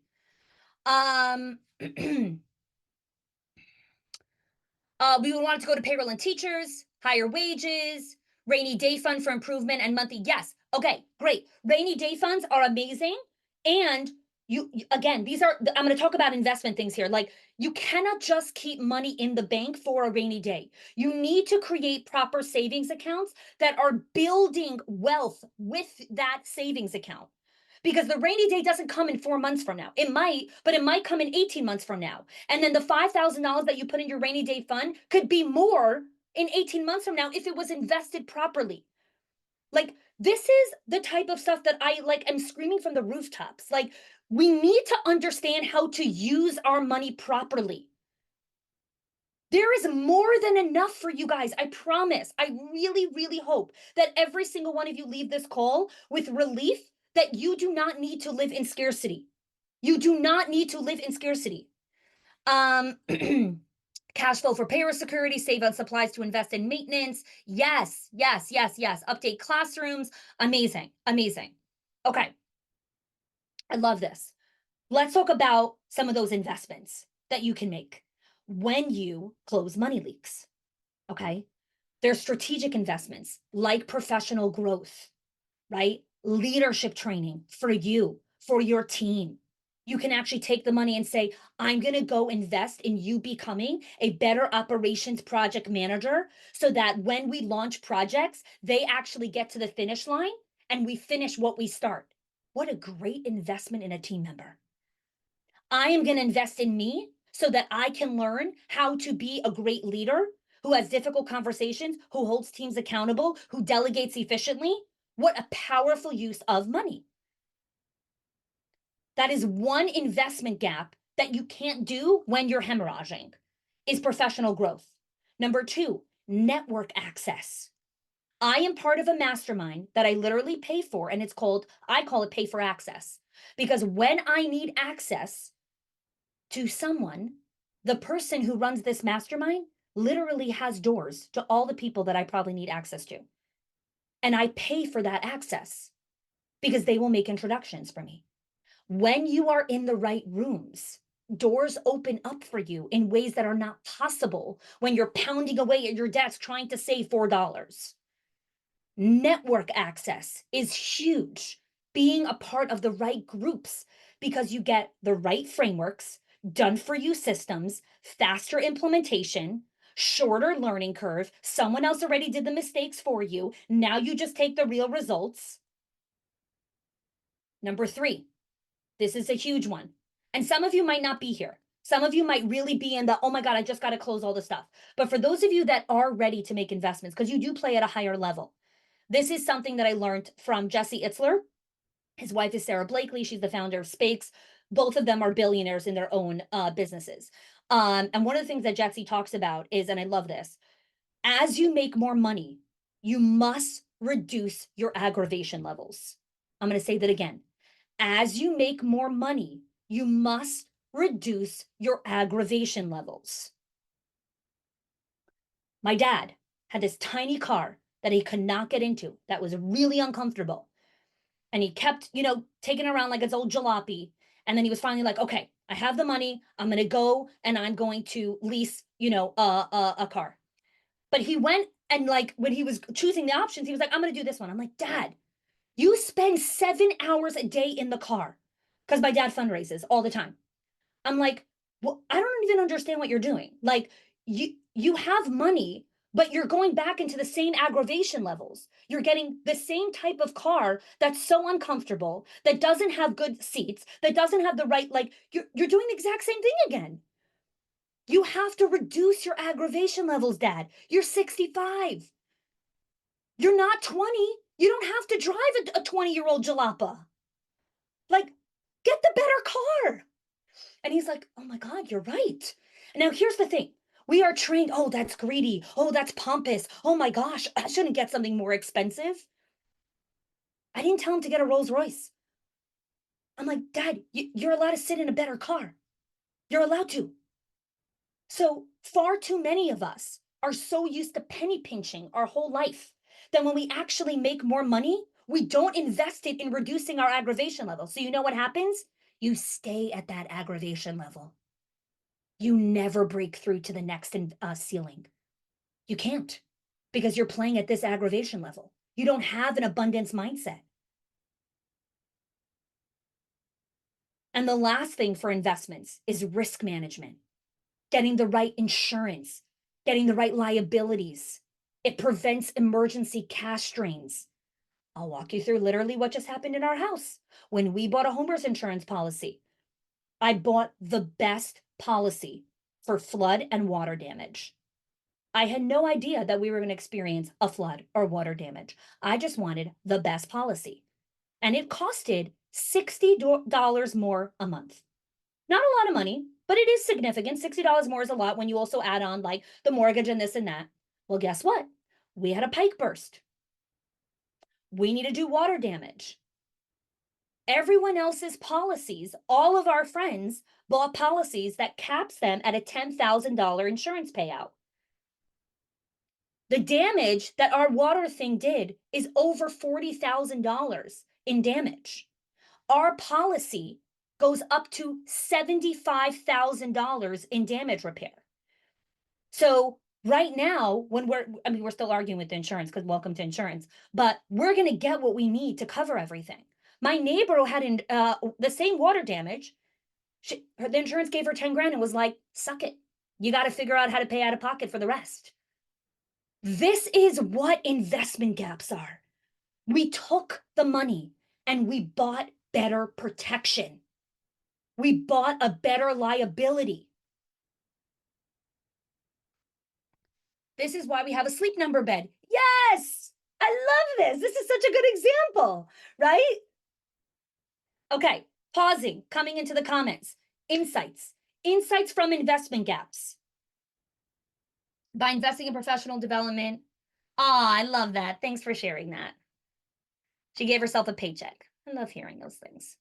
Speaker 2: We would want it to go to payroll and teachers, higher wages, rainy day fund for improvement and monthly. Yes. Okay, great. Rainy day funds are amazing. And you again, these are, I'm going to talk about investment things here. Like, you cannot just keep money in the bank for a rainy day. You need to create proper savings accounts that are building wealth with that savings account. Because the rainy day doesn't come in 4 months from now. It might, but it might come in 18 months from now. And then the $5,000 that you put in your rainy day fund could be more in 18 months from now if it was invested properly. Like, this is the type of stuff that I like am screaming from the rooftops. Like, we need to understand how to use our money properly. There is more than enough for you guys. I promise. I really, really hope that every single one of you leave this call with relief that you do not need to live in scarcity. You do not need to live in scarcity. Cash flow for payroll security, save on supplies to invest in maintenance. Yes, yes, yes, yes. Update classrooms. Amazing, amazing. Okay, I love this. Let's talk about some of those investments that you can make when you close money leaks. Okay, there's strategic investments like professional growth, right? Leadership training for you, for your team. You can actually take the money and say, I'm going to go invest in you becoming a better operations project manager so that when we launch projects, they actually get to the finish line and we finish what we start. What a great investment in a team member. I am going to invest in me so that I can learn how to be a great leader who has difficult conversations, who holds teams accountable, who delegates efficiently. What a powerful use of money. That is one investment gap that you can't do when you're hemorrhaging, is professional growth. Number 2, network access. I am part of a mastermind that I literally pay for, and I call it pay for access. Because when I need access to someone, the person who runs this mastermind literally has doors to all the people that I probably need access to. And I pay for that access. because they will make introductions for me. When you are in the right rooms, doors open up for you in ways that are not possible when you're pounding away at your desk trying to save $4. Network access is huge. Being a part of the right groups because you get the right frameworks, done for you systems, faster implementation, shorter learning curve. Someone else already did the mistakes for you. Now you just take the real results. Number three, this is a huge one. And some of you might not be here. Some of you might really be in the, oh my God, I just got to close all the stuff. But for those of you that are ready to make investments, because you do play at a higher level, this is something that I learned from Jesse Itzler. His wife is Sarah Blakely. She's the founder of Spakes. Both of them are billionaires in their own businesses. And one of the things that Jesse talks about is, and I love this, as you make more money, you must reduce your aggravation levels. I'm going to say that again. As you make more money, you must reduce your aggravation levels. My dad had this tiny car that he could not get into that was really uncomfortable. And he kept, taking around like it's old jalopy. And then he was finally like, okay, I have the money. I'm going to go and I'm going to lease, a car. But he went and like when he was choosing the options, he was like, I'm going to do this one. I'm like, Dad, you spend 7 hours a day in the car because my dad fundraises all the time. I'm like, well, I don't even understand what you're doing. Like, you have money, but you're going back into the same aggravation levels. You're getting the same type of car that's so uncomfortable, that doesn't have good seats, that doesn't have the right, like, you're doing the exact same thing again. You have to reduce your aggravation levels, Dad. You're 65. You're not 20. You don't have to drive a 20-year-old jalapa. Like, get the better car. And he's like, oh my God, you're right. And now here's the thing. We are trained, oh, that's greedy. Oh, that's pompous. Oh my gosh, I shouldn't get something more expensive. I didn't tell him to get a Rolls Royce. I'm like, Dad, you're allowed to sit in a better car. You're allowed to. So far too many of us are so used to penny pinching our whole life that when we actually make more money, we don't invest it in reducing our aggravation level. So you know what happens? You stay at that aggravation level. You never break through to the next ceiling. You can't because you're playing at this aggravation level. You don't have an abundance mindset. And the last thing for investments is risk management, getting the right insurance, getting the right liabilities. It prevents emergency cash drains. I'll walk you through literally what just happened in our house. When we bought a homeowner's insurance policy, I bought the best policy for flood and water damage. I had no idea that we were going to experience a flood or water damage. I just wanted the best policy. And it costed $60 more a month. Not a lot of money, but it is significant. $60 more is a lot when you also add on like the mortgage and this and that. Well, guess what? We had a pipe burst. We need to do water damage. Everyone else's policies, all of our friends bought policies that caps them at a $10,000 insurance payout. The damage that our water thing did is over $40,000 in damage. Our policy goes up to $75,000 in damage repair. So right now, when we're still arguing with the insurance because welcome to insurance, but we're going to get what we need to cover everything. My neighbor who had the same water damage. The insurance gave her 10 grand and was like, suck it. You got to figure out how to pay out of pocket for the rest. This is what investment gaps are. We took the money and we bought better protection. We bought a better liability. This is why we have a sleep number bed. Yes, I love this. This is such a good example, right? Okay, pausing, coming into the comments. Insights from investment gaps. By investing in professional development. I love that. Thanks for sharing that. She gave herself a paycheck. I love hearing those things.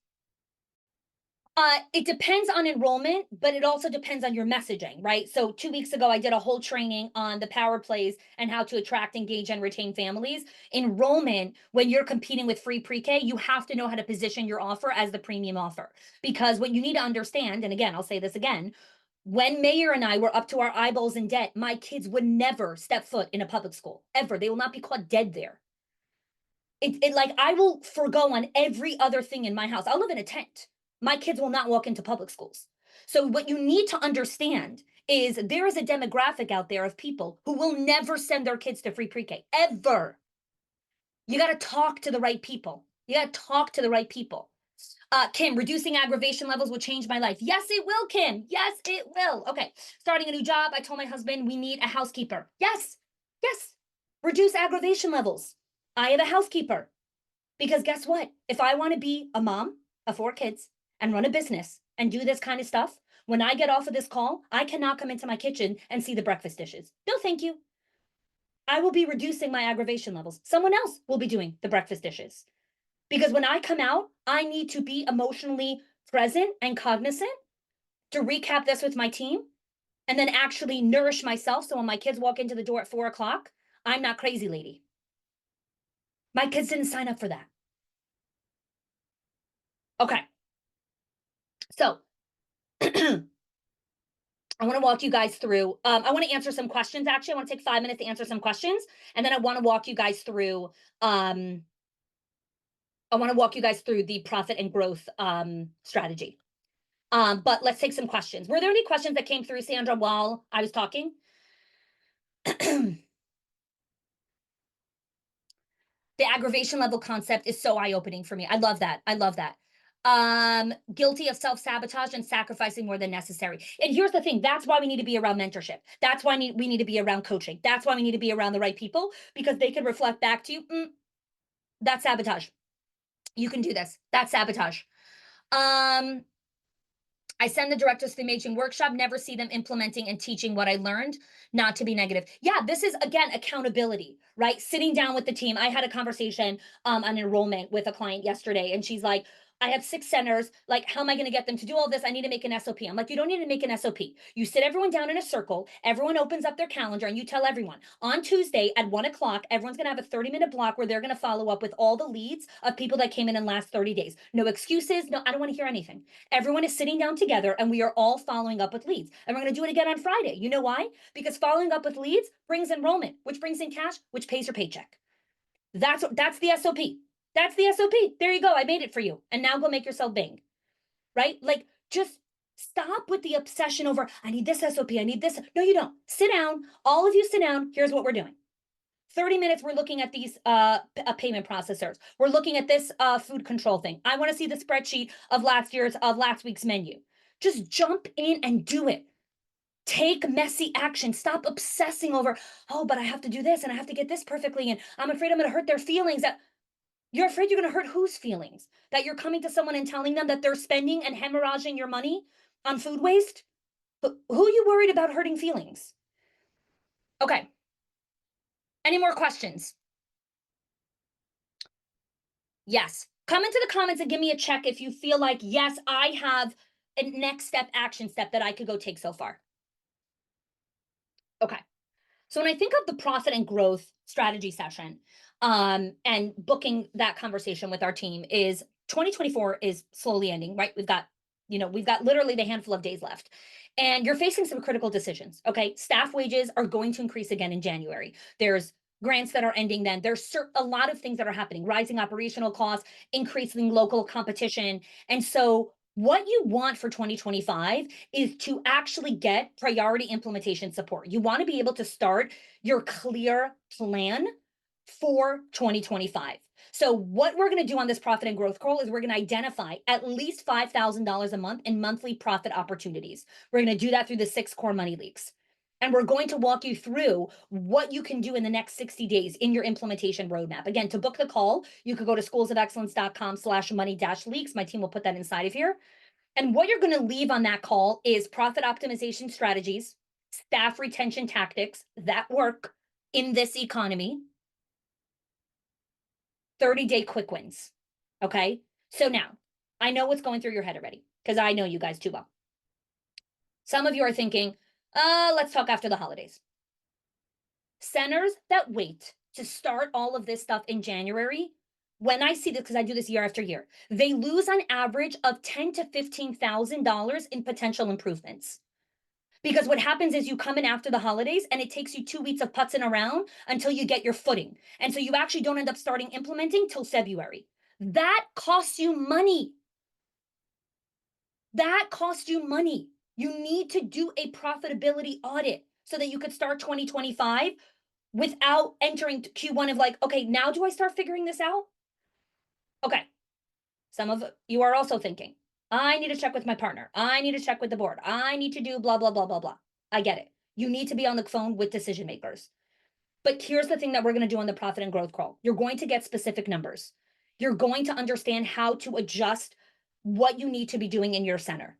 Speaker 2: It depends on enrollment, but it also depends on your messaging, right? So 2 weeks ago, I did a whole training on the power plays and how to attract, engage, and retain families. Enrollment, when you're competing with free pre-K, you have to know how to position your offer as the premium offer. Because what you need to understand, and again, I'll say this again, when Mayor and I were up to our eyeballs in debt, my kids would never step foot in a public school, ever. They will not be caught dead there. Like I will forego on every other thing in my house. I'll live in a tent. My kids will not walk into public schools. So what you need to understand is there is a demographic out there of people who will never send their kids to free pre-K ever. You got to talk to the right people. You got to talk to the right people. Kim, reducing aggravation levels will change my life. Yes, it will, Kim. Yes, it will. Okay. Starting a new job. I told my husband we need a housekeeper. Yes. Yes. Reduce aggravation levels. I have a housekeeper. Because guess what? If I want to be a mom of 4 kids and run a business and do this kind of stuff, when I get off of this call, I cannot come into my kitchen and see the breakfast dishes. No, thank you. I will be reducing my aggravation levels. Someone else will be doing the breakfast dishes. Because when I come out, I need to be emotionally present and cognizant to recap this with my team and then actually nourish myself. So when my kids walk into the door at 4 o'clock, I'm not crazy lady. My kids didn't sign up for that. Okay. So I want to walk you guys through. I want to answer some questions. Actually, I want to take 5 minutes to answer some questions, and then I want to walk you guys through. I want to walk you guys through the profit and growth strategy. But let's take some questions. Were there any questions that came through, Sandra, while I was talking? The aggravation level concept is so eye-opening for me. I love that. I love that. Guilty of self-sabotage and sacrificing more than necessary. And here's the thing, that's why we need to be around mentorship. That's why we need to be around coaching. That's why we need to be around the right people, because they can reflect back to you, that's sabotage. You can do this. That's sabotage. I send the directors to the amazing workshop, never see them implementing and teaching what I learned, not to be negative. Yeah, this is, again, accountability, right? Sitting down with the team. I had a conversation on enrollment with a client yesterday, and she's like, I have 6 centers. Like, how am I going to get them to do all this? I need to make an SOP. I'm like, you don't need to make an SOP. You sit everyone down in a circle. Everyone opens up their calendar and you tell everyone on Tuesday at 1 o'clock, everyone's going to have a 30-minute block where they're going to follow up with all the leads of people that came in last 30 days. No excuses. No, I don't want to hear anything. Everyone is sitting down together and we are all following up with leads. And we're going to do it again on Friday. You know why? Because following up with leads brings enrollment, which brings in cash, which pays your paycheck. That's the SOP. That's the SOP. There you go. I made it for you. And now go make yourself bang. Right? Like, just stop with the obsession over, I need this SOP. I need this. No, you don't. Sit down. All of you sit down. Here's what we're doing. 30 minutes, we're looking at these payment processors. We're looking at this food control thing. I want to see the spreadsheet of last week's menu. Just jump in and do it. Take messy action. Stop obsessing over, oh, but I have to do this and I have to get this perfectly. And I'm afraid I'm going to hurt their feelings. That you're afraid you're going to hurt whose feelings? That you're coming to someone and telling them that they're spending and hemorrhaging your money on food waste? Who are you worried about hurting feelings? Okay. Any more questions? Yes. Come into the comments and give me a check if you feel like, yes, I have a next step action step that I could go take so far. Okay. So when I think of the profit and growth strategy session, and booking that conversation with our team, is 2024 is slowly ending, right? We've got literally the handful of days left. And you're facing some critical decisions. Okay. Staff wages are going to increase again in January. There's grants that are ending then. There's a lot of things that are happening, rising operational costs, increasing local competition. And so what you want for 2025 is to actually get priority implementation support. You want to be able to start your clear plan for 2025. So what we're going to do on this profit and growth call is we're going to identify at least $5,000 a month in monthly profit opportunities. We're going to do that through the 6 core money leaks. And we're going to walk you through what you can do in the next 60 days in your implementation roadmap. Again, to book the call, you could go to schoolsofexcellence.com/money-leaks. My team will put that inside of here. And what you're going to leave on that call is profit optimization strategies, staff retention tactics that work in this economy, 30-day quick wins. Okay. So now I know what's going through your head already because I know you guys too well. Some of you are thinking, let's talk after the holidays. Centers that wait to start all of this stuff in January, when I see this, because I do this year after year, they lose on average of $10,000 to $15,000 in potential improvements. Because what happens is you come in after the holidays and it takes you 2 weeks of putzing around until you get your footing. And so you actually don't end up starting implementing till February. That costs you money. That costs you money. You need to do a profitability audit so that you could start 2025 without entering Q1 of like, okay, now do I start figuring this out? Okay. Some of you are also thinking, I need to check with my partner. I need to check with the board. I need to do blah, blah, blah, blah, blah. I get it. You need to be on the phone with decision makers. But here's the thing that we're going to do on the profit and growth crawl. You're going to get specific numbers. You're going to understand how to adjust what you need to be doing in your center.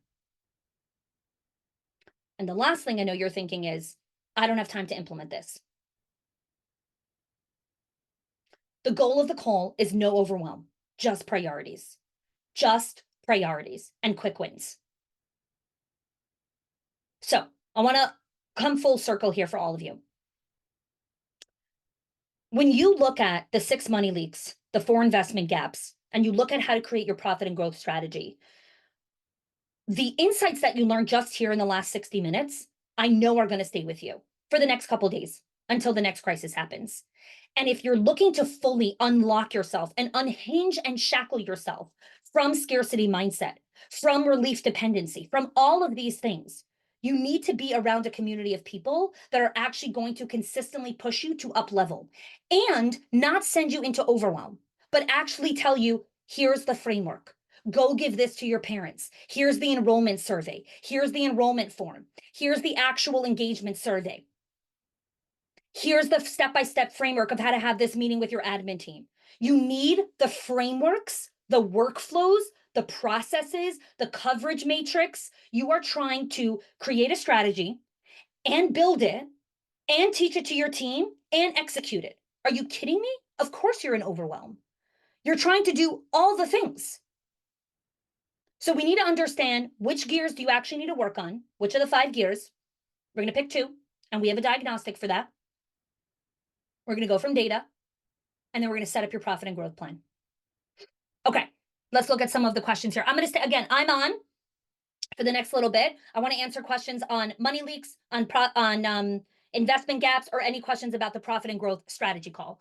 Speaker 2: And the last thing I know you're thinking is, I don't have time to implement this. The goal of the call is no overwhelm, just priorities. Just priorities and quick wins. So I want to come full circle here for all of you. When you look at the 6 money leaks, the 4 investment gaps, and you look at how to create your profit and growth strategy, the insights that you learned just here in the last 60 minutes, I know are going to stay with you for the next couple days until the next crisis happens. And if you're looking to fully unlock yourself and unhinge and shackle yourself from scarcity mindset, from relief dependency, from all of these things, you need to be around a community of people that are actually going to consistently push you to up level and not send you into overwhelm, but actually tell you, here's the framework. Go give this to your parents. Here's the enrollment survey. Here's the enrollment form. Here's the actual engagement survey. Here's the step-by-step framework of how to have this meeting with your admin team. You need the frameworks, the workflows, the processes, the coverage matrix. You are trying to create a strategy and build it and teach it to your team and execute it. Are you kidding me? Of course you're in overwhelm. You're trying to do all the things. So we need to understand which gears do you actually need to work on, which are the 5 gears. We're going to pick 2, and we have a diagnostic for that. We're going to go from data, and then we're going to set up your profit and growth plan. Okay, let's look at some of the questions here. I'm going to stay, again, I'm on for the next little bit. I want to answer questions on money leaks, on investment gaps, or any questions about the profit and growth strategy call.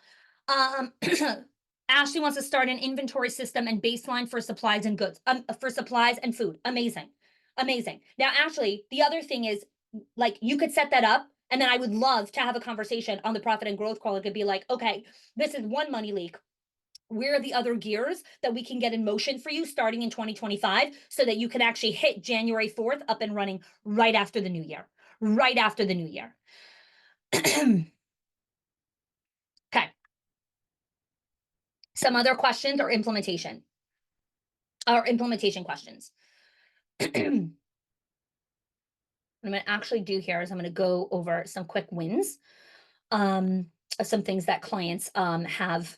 Speaker 2: Ashley wants to start an inventory system and baseline for supplies and goods, for supplies and food. Amazing. Amazing. Now, Ashley, the other thing is, like, you could set that up, and then I would love to have a conversation on the profit and growth call. It could be like, okay, this is one money leak. Where are the other gears that we can get in motion for you starting in 2025 so that you can actually hit January 4th up and running right after the new year, right after the new year. Okay. Some other questions or implementation questions. What I'm going to actually do here is I'm going to go over some quick wins, some things that clients have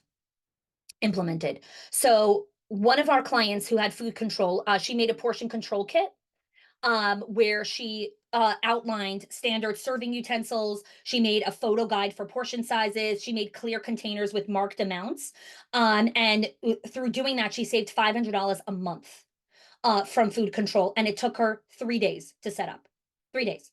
Speaker 2: implemented. So one of our clients who had food control, she made a portion control kit where she outlined standard serving utensils. She made a photo guide for portion sizes. She made clear containers with marked amounts. And through doing that, she saved $500 a month from food control. And it took her 3 days to set up. 3 days.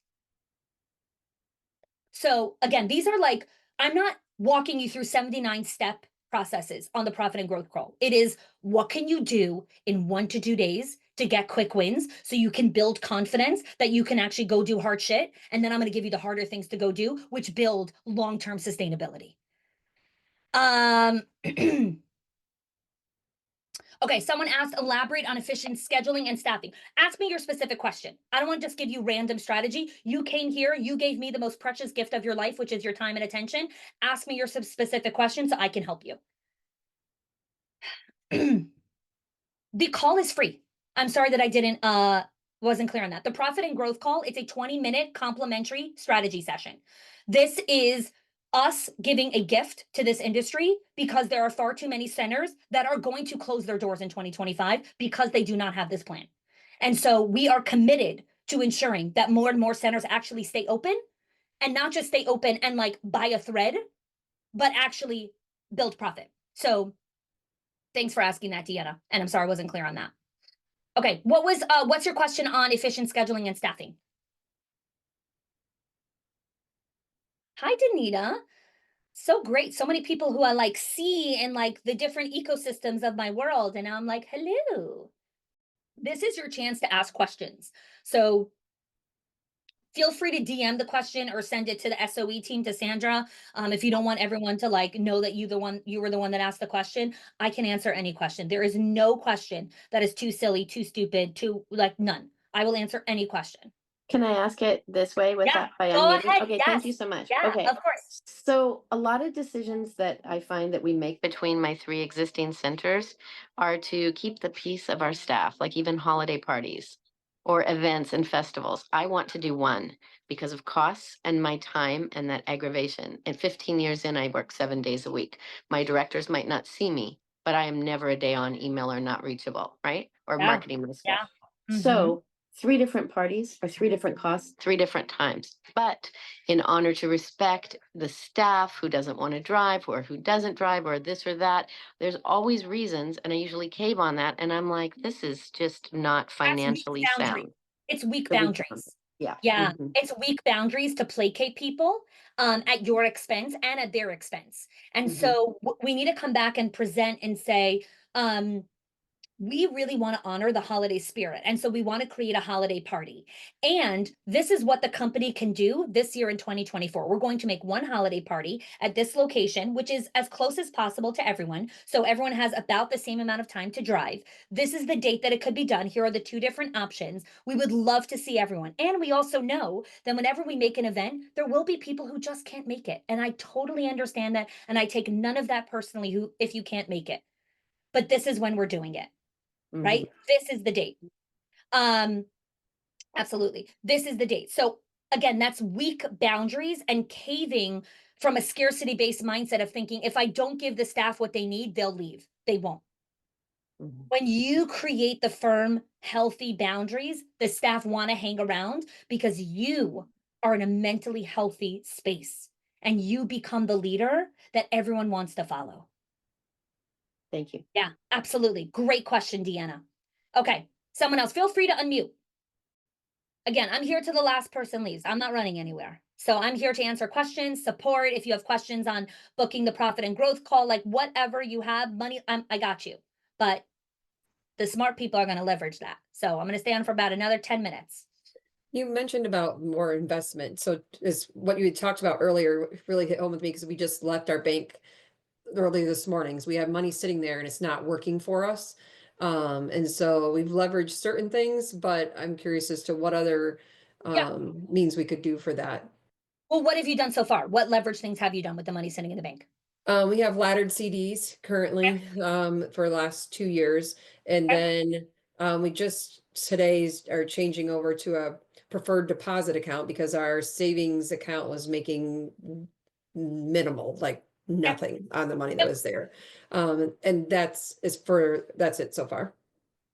Speaker 2: So again, these are like, I'm not walking you through 79 step processes on the profit and growth crawl. It is, what can you do in 1 to 2 days to get quick wins so you can build confidence that you can actually go do hard shit. And then I'm going to give you the harder things to go do, which build long-term sustainability. Okay, someone asked, elaborate on efficient scheduling and staffing. Ask me your specific question. I don't want to just give you random strategy. You came here, you gave me the most precious gift of your life, which is your time and attention. Ask me your specific question so I can help you. The call is free. I'm sorry that I wasn't clear on that. The profit and growth call, it's a 20-minute complimentary strategy session. This is us giving a gift to this industry because there are far too many centers that are going to close their doors in 2025 because they do not have this plan. And so we are committed to ensuring that more and more centers actually stay open, and not just stay open and like buy a thread, but actually build profit. So thanks for asking that, Deanna. And I'm sorry I wasn't clear on that. Okay, what's your question on efficient scheduling and staffing? Hi, Danita. So great. So many people who I like see in like the different ecosystems of my world. And now I'm like, hello. This is your chance to ask questions. So feel free to DM the question or send it to the SOE team, to Sandra. If you don't want everyone to like know that you were the one that asked the question, I can answer any question. There is no question that is too silly, too stupid, too like none. I will answer any question.
Speaker 3: Can I ask it this way
Speaker 2: Yeah,
Speaker 3: without by
Speaker 2: go
Speaker 3: unmuting?
Speaker 2: ahead.
Speaker 3: Okay, thank you
Speaker 2: Yes.
Speaker 3: so much.
Speaker 2: Yeah,
Speaker 3: Okay.
Speaker 2: of course.
Speaker 3: So a lot of decisions that I find that we make between my three existing centers are to keep the peace of our staff, like even holiday parties or events and festivals. I want to do one because of costs and my time and that aggravation. And 15 years in, I work 7 days a week. My directors might not see me, but I am never a day on email or not reachable, right? Or
Speaker 2: Yeah.
Speaker 3: marketing my stuff.
Speaker 2: Yeah. Mhm.
Speaker 3: So three different parties or three different costs, three different times. But in honor to respect the staff who doesn't want to drive or who doesn't drive or this or that, there's always reasons. And I usually cave on that. And I'm like, this is just not
Speaker 2: That's weak
Speaker 3: financially
Speaker 2: boundaries.
Speaker 3: sound.
Speaker 2: It's weak
Speaker 3: The weak one.
Speaker 2: boundaries.
Speaker 3: Yeah.
Speaker 2: Yeah,
Speaker 3: Hmm.
Speaker 2: it's weak boundaries to placate people, at your expense and at their expense. And
Speaker 3: Hmm.
Speaker 2: so we need to come back and present and say, um, we really want to honor the holiday spirit. And so we want to create a holiday party. And this is what the company can do this year in 2024. We're going to make one holiday party at this location, which is as close as possible to everyone. So everyone has about the same amount of time to drive. This is the date that it could be done. Here are the two different options. We would love to see everyone. And we also know that whenever we make an event, there will be people who just can't make it. And I totally understand that. And I take none of that personally who if you can't make it. But this is when we're doing it,
Speaker 3: Hmm.
Speaker 2: right? This is the date. Um, absolutely. This is the date. So again, that's weak boundaries and caving from a scarcity based mindset of thinking if I don't give the staff what they need, they'll leave. They won't.
Speaker 3: Hmm.
Speaker 2: When you create the firm, healthy boundaries, the staff want to hang around because you are in a mentally healthy space and you become the leader that everyone wants to follow.
Speaker 3: Thank you.
Speaker 2: Yeah, absolutely. Great question, Deanna. Okay, someone else, feel free to unmute. Again, I'm here till the last person leaves. I'm not running anywhere. So I'm here to answer questions, support. If you have questions on booking the profit and growth call, like whatever you have, money, I got you. But the smart people are going to leverage that. So I'm going to stay on for about another 10 minutes.
Speaker 4: You mentioned about more investment. So is what you had talked about earlier really hit home with me because we just left our bank early this morning. So we have money sitting there and it's not working for us. And so we've leveraged certain things, but I'm curious as to what other
Speaker 2: Yeah.
Speaker 4: means we could do for that.
Speaker 2: Well, what have you done so far? What leverage things have you done with the money sitting in the bank?
Speaker 4: We have laddered CDs currently for the last 2 years. And
Speaker 2: Okay.
Speaker 4: then we just today's are changing over to a preferred deposit account because our savings account was making minimal, like
Speaker 2: Okay.
Speaker 4: nothing on the money that
Speaker 2: Yep.
Speaker 4: was there. And that's it so far.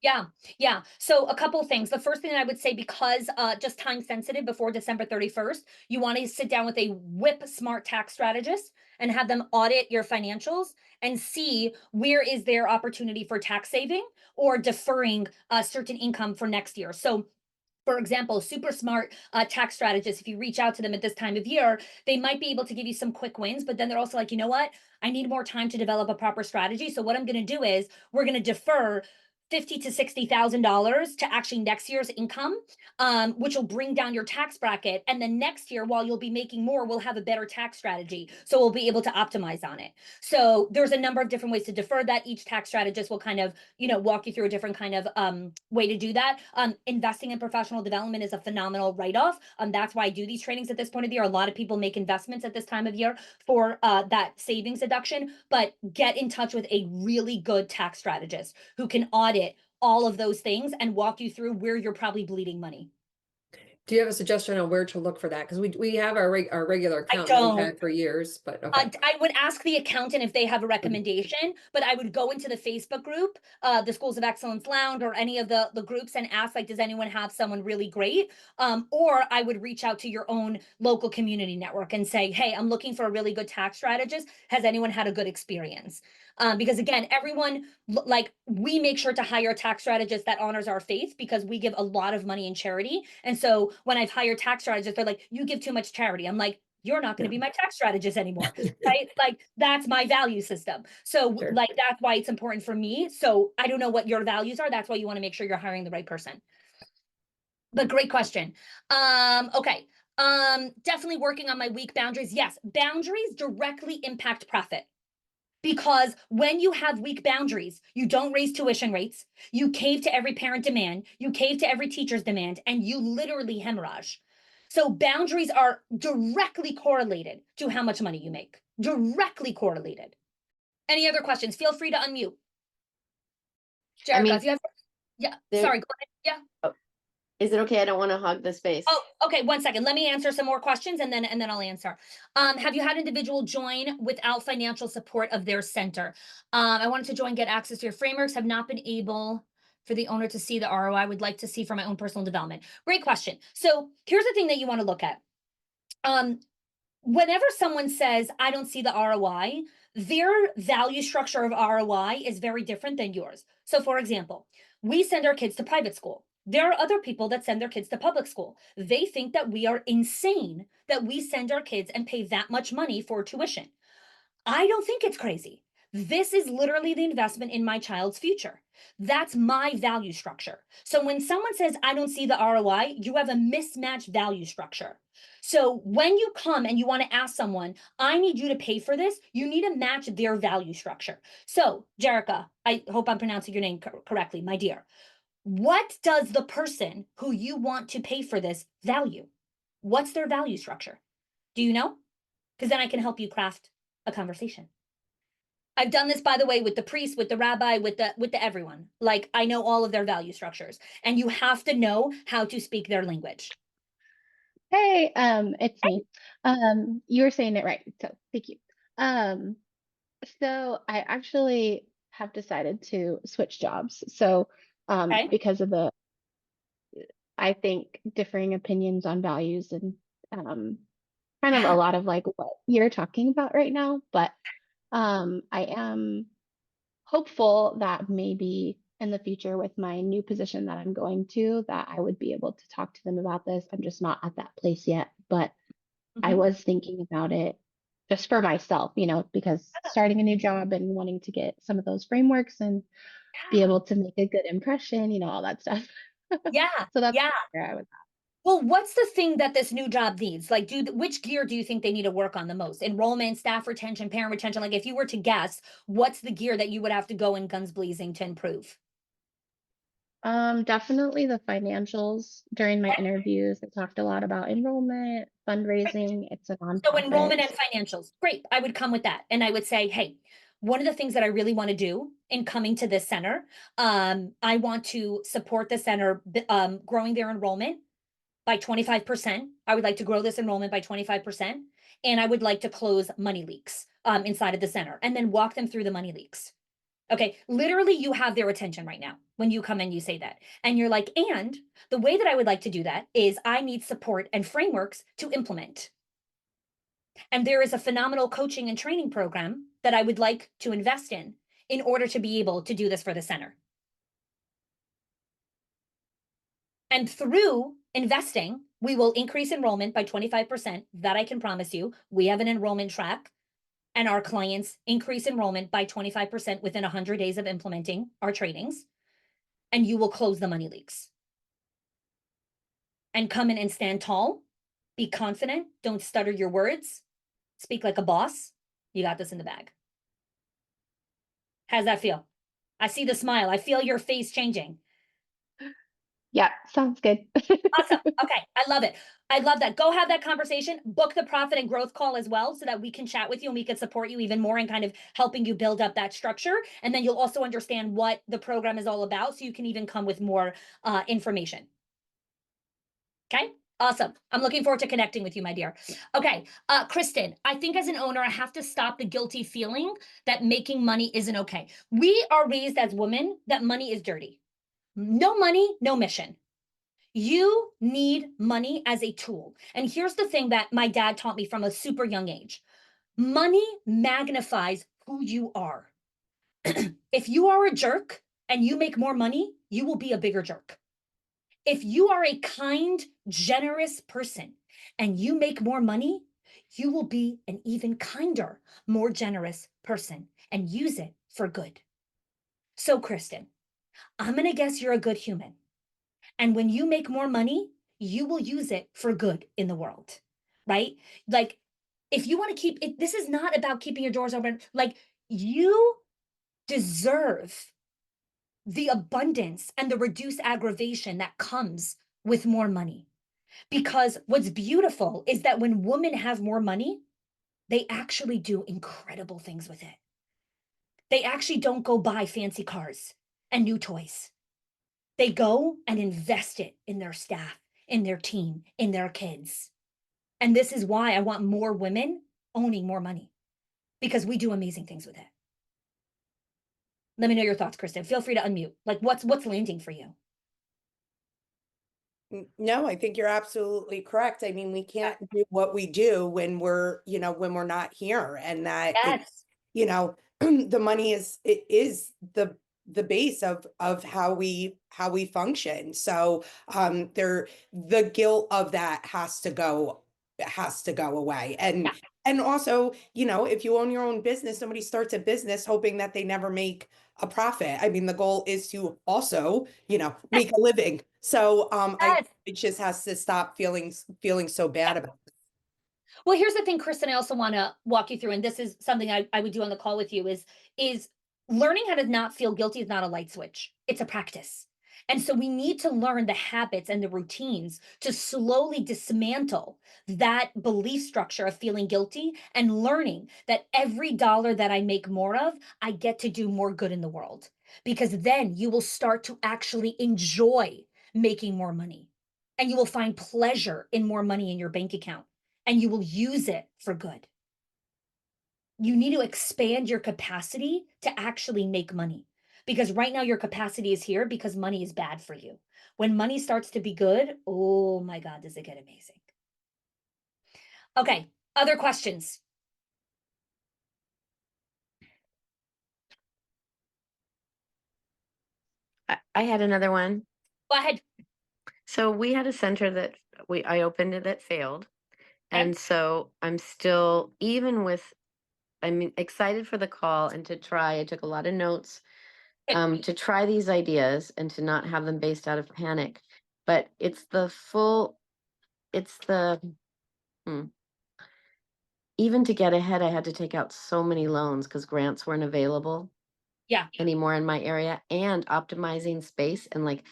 Speaker 2: Yeah, yeah. So a couple things. The first thing that I would say, because just time sensitive before December 31st, you want to sit down with a whip smart tax strategist and have them audit your financials and see where is there opportunity for tax saving or deferring a certain income for next year. So for example, super smart tax strategists, if you reach out to them at this time of year, they might be able to give you some quick wins, but then they're also like, you know what? I need more time to develop a proper strategy. So what I'm going to do is we're going to defer 50 to $60,000 to actually next year's income, which will bring down your tax bracket. And then next year, while you'll be making more, we'll have a better tax strategy. So we'll be able to optimize on it. So there's a number of different ways to defer that. Each tax strategist will kind of, walk you through a different kind of way to do that. Investing in professional development is a phenomenal write-off. That's why I do these trainings at this point of the year. A lot of people make investments at this time of year for that savings deduction, but get in touch with a really good tax strategist who can audit all of those things and walk you through where you're probably bleeding money.
Speaker 4: Do you have a suggestion on where to look for that? Because we have our regular
Speaker 2: I
Speaker 4: account that we've
Speaker 2: don't.
Speaker 4: had for years, but okay.
Speaker 2: I would ask the accountant if they have a recommendation, but I would go into the Facebook group, the Schools of Excellence Lounge, or any of the groups, and ask, like, does anyone have someone really great? Or I would reach out to your own local community network and say, hey, I'm looking for a really good tax strategist. Has anyone had a good experience? Because again, everyone, like, we make sure to hire a tax strategist that honors our faith, because we give a lot of money in charity. And so when I've hired tax strategists, they're like, you give too much charity. I'm like, you're not going to be my tax strategist anymore, right? Like, that's my value system. So
Speaker 4: Sure.
Speaker 2: like, that's why it's important for me. So I don't know what your values are. That's why you want to make sure you're hiring the right person. But great question. Okay. Definitely working on my weak boundaries. Yes, boundaries directly impact profit. Because when you have weak boundaries, you don't raise tuition rates, you cave to every parent demand, you cave to every teacher's demand, and you literally hemorrhage. So boundaries are directly correlated to how much money you make. Directly correlated. Any other questions? Feel free to unmute.
Speaker 3: I
Speaker 2: Jerica,
Speaker 3: mean,
Speaker 2: if you have, yeah,
Speaker 3: there,
Speaker 2: sorry, go ahead. Yeah.
Speaker 3: is it okay? I don't want to hog the space.
Speaker 2: Oh, okay, 1 second. Let me answer some more questions, and then I'll answer. Have you had an individual join without financial support of their center? I wanted to join, get access to your frameworks, have not been able for the owner to see the ROI I would like to see for my own personal development. Great question. So here's the thing that you want to look at. Whenever someone says, I don't see the ROI, their value structure of ROI is very different than yours. So, for example, we send our kids to private school. There are other people that send their kids to public school. They think that we are insane that we send our kids and pay that much money for tuition. I don't think it's crazy. This is literally the investment in my child's future. That's my value structure. So when someone says, I don't see the ROI, you have a mismatched value structure. So when you come and you want to ask someone, I need you to pay for this, you need to match their value structure. So, Jerica, I hope I'm pronouncing your name correctly, my dear. What does the person who you want to pay for this value? What's their value structure? Do you know? Because then I can help you craft a conversation. I've done this, by the way, with the priest, with the rabbi, with the everyone. Like, I know all of their value structures, and you have to know how to speak their language.
Speaker 5: Hey, it's me. You were saying it right, so thank you. Um, so I actually have decided to switch jobs. So,
Speaker 2: Okay.
Speaker 5: because of I think, differing opinions on values and kind of a
Speaker 2: Yeah.
Speaker 5: lot of like what you're talking about right now, but I am hopeful that maybe in the future with my new position that I'm going to, that I would be able to talk to them about this. I'm just not at that place yet, but I
Speaker 2: Mhm.
Speaker 5: was thinking about it just for myself, because starting a new job and wanting to get some of those frameworks and be
Speaker 2: Yeah.
Speaker 5: able to make a good impression, all that stuff.
Speaker 2: Yeah.
Speaker 5: So that's
Speaker 2: Yeah.
Speaker 5: where I was
Speaker 2: Well, what's the thing that this new job needs? Like, which gear do you think they need to work on the most? Enrollment, staff retention, parent retention? Like, if you were to guess, what's the gear that you would have to go in guns blazing to improve?
Speaker 5: Definitely the financials. During my interviews, I talked a lot about enrollment, fundraising. It's a
Speaker 2: So
Speaker 5: nonprofit.
Speaker 2: enrollment and financials. Great. I would come with that. And I would say, hey, one of the things that I really want to do in coming to this center, I want to support the center growing their enrollment by 25%. I would like to grow this enrollment by 25%. And I would like to close money leaks inside of the center and then walk them through the money leaks. Okay, literally, you have their attention right now when you come and you say that. And you're like, and the way that I would like to do that is I need support and frameworks to implement. And there is a phenomenal coaching and training program that I would like to invest in order to be able to do this for the center. And through investing, we will increase enrollment by 25%. That I can promise you. We have an enrollment track, and our clients increase enrollment by 25% within 100 days of implementing our trainings. And you will close the money leaks. And come in and stand tall, be confident, don't stutter your words, speak like a boss. You got this in the bag. How's that feel? I see the smile. I feel your face changing.
Speaker 5: Yeah, sounds good.
Speaker 2: Awesome. Okay. I love it. I love that. Go have that conversation. Book the profit and growth call as well so that we can chat with you and we can support you even more in kind of helping you build up that structure. And then you'll also understand what the program is all about so you can even come with more information. Okay. Awesome. I'm looking forward to connecting with you, my dear. Okay, Kristen, I think as an owner, I have to stop the guilty feeling that making money isn't okay. We are raised as women that money is dirty. No money, no mission. You need money as a tool. And here's the thing that my dad taught me from a super young age. Money magnifies who you are. If you are a jerk and you make more money, you will be a bigger jerk. If you are a kind, generous person and you make more money, you will be an even kinder, more generous person and use it for good. So, Kristen, I'm going to guess you're a good human. And when you make more money, you will use it for good in the world, right? Like, if you want to keep it, this is not about keeping your doors open. Like, you deserve the abundance and the reduced aggravation that comes with more money. Because what's beautiful is that when women have more money, they actually do incredible things with it. They actually don't go buy fancy cars and new toys. They go and invest it in their staff, in their team, in their kids. And this is why I want more women owning more money, because we do amazing things with it. Let me know your thoughts, Kristen. Feel free to unmute. Like, what's landing for you?
Speaker 6: No, I think you're absolutely correct. I mean, we can't do what we do when we're, when we're not here, and that it's,
Speaker 2: Yes.
Speaker 6: the money is the base of how we function. So the guilt of that has to go away.
Speaker 2: Yeah.
Speaker 6: And also, if you own your own business, nobody starts a business hoping that they never make a profit. I mean, the goal is to also, make a living. So
Speaker 2: Yes.
Speaker 6: it just has to stop feeling so bad about it.
Speaker 2: Well, here's the thing, Kristen, I also want to walk you through, and this is something I would do on the call with you is learning how to not feel guilty is not a light switch. It's a practice. And so we need to learn the habits and the routines to slowly dismantle that belief structure of feeling guilty and learning that every dollar that I make more of, I get to do more good in the world. Because then you will start to actually enjoy making more money and you will find pleasure in more money in your bank account and you will use it for good. You need to expand your capacity to actually make money because right now your capacity is here because money is bad for you. When money starts to be good, oh my God, does it get amazing. Okay, other questions?
Speaker 3: I had another one.
Speaker 2: Go ahead.
Speaker 3: So we had a center that I opened it that failed.
Speaker 2: Okay.
Speaker 3: And so I'm still, even with, I'm excited for the call and to try. I took a lot of notes to try these ideas and to not have them based out of panic. But it's hmm. Even to get ahead, I had to take out so many loans because grants weren't available
Speaker 2: Yeah.
Speaker 3: anymore in my area, and optimizing space and like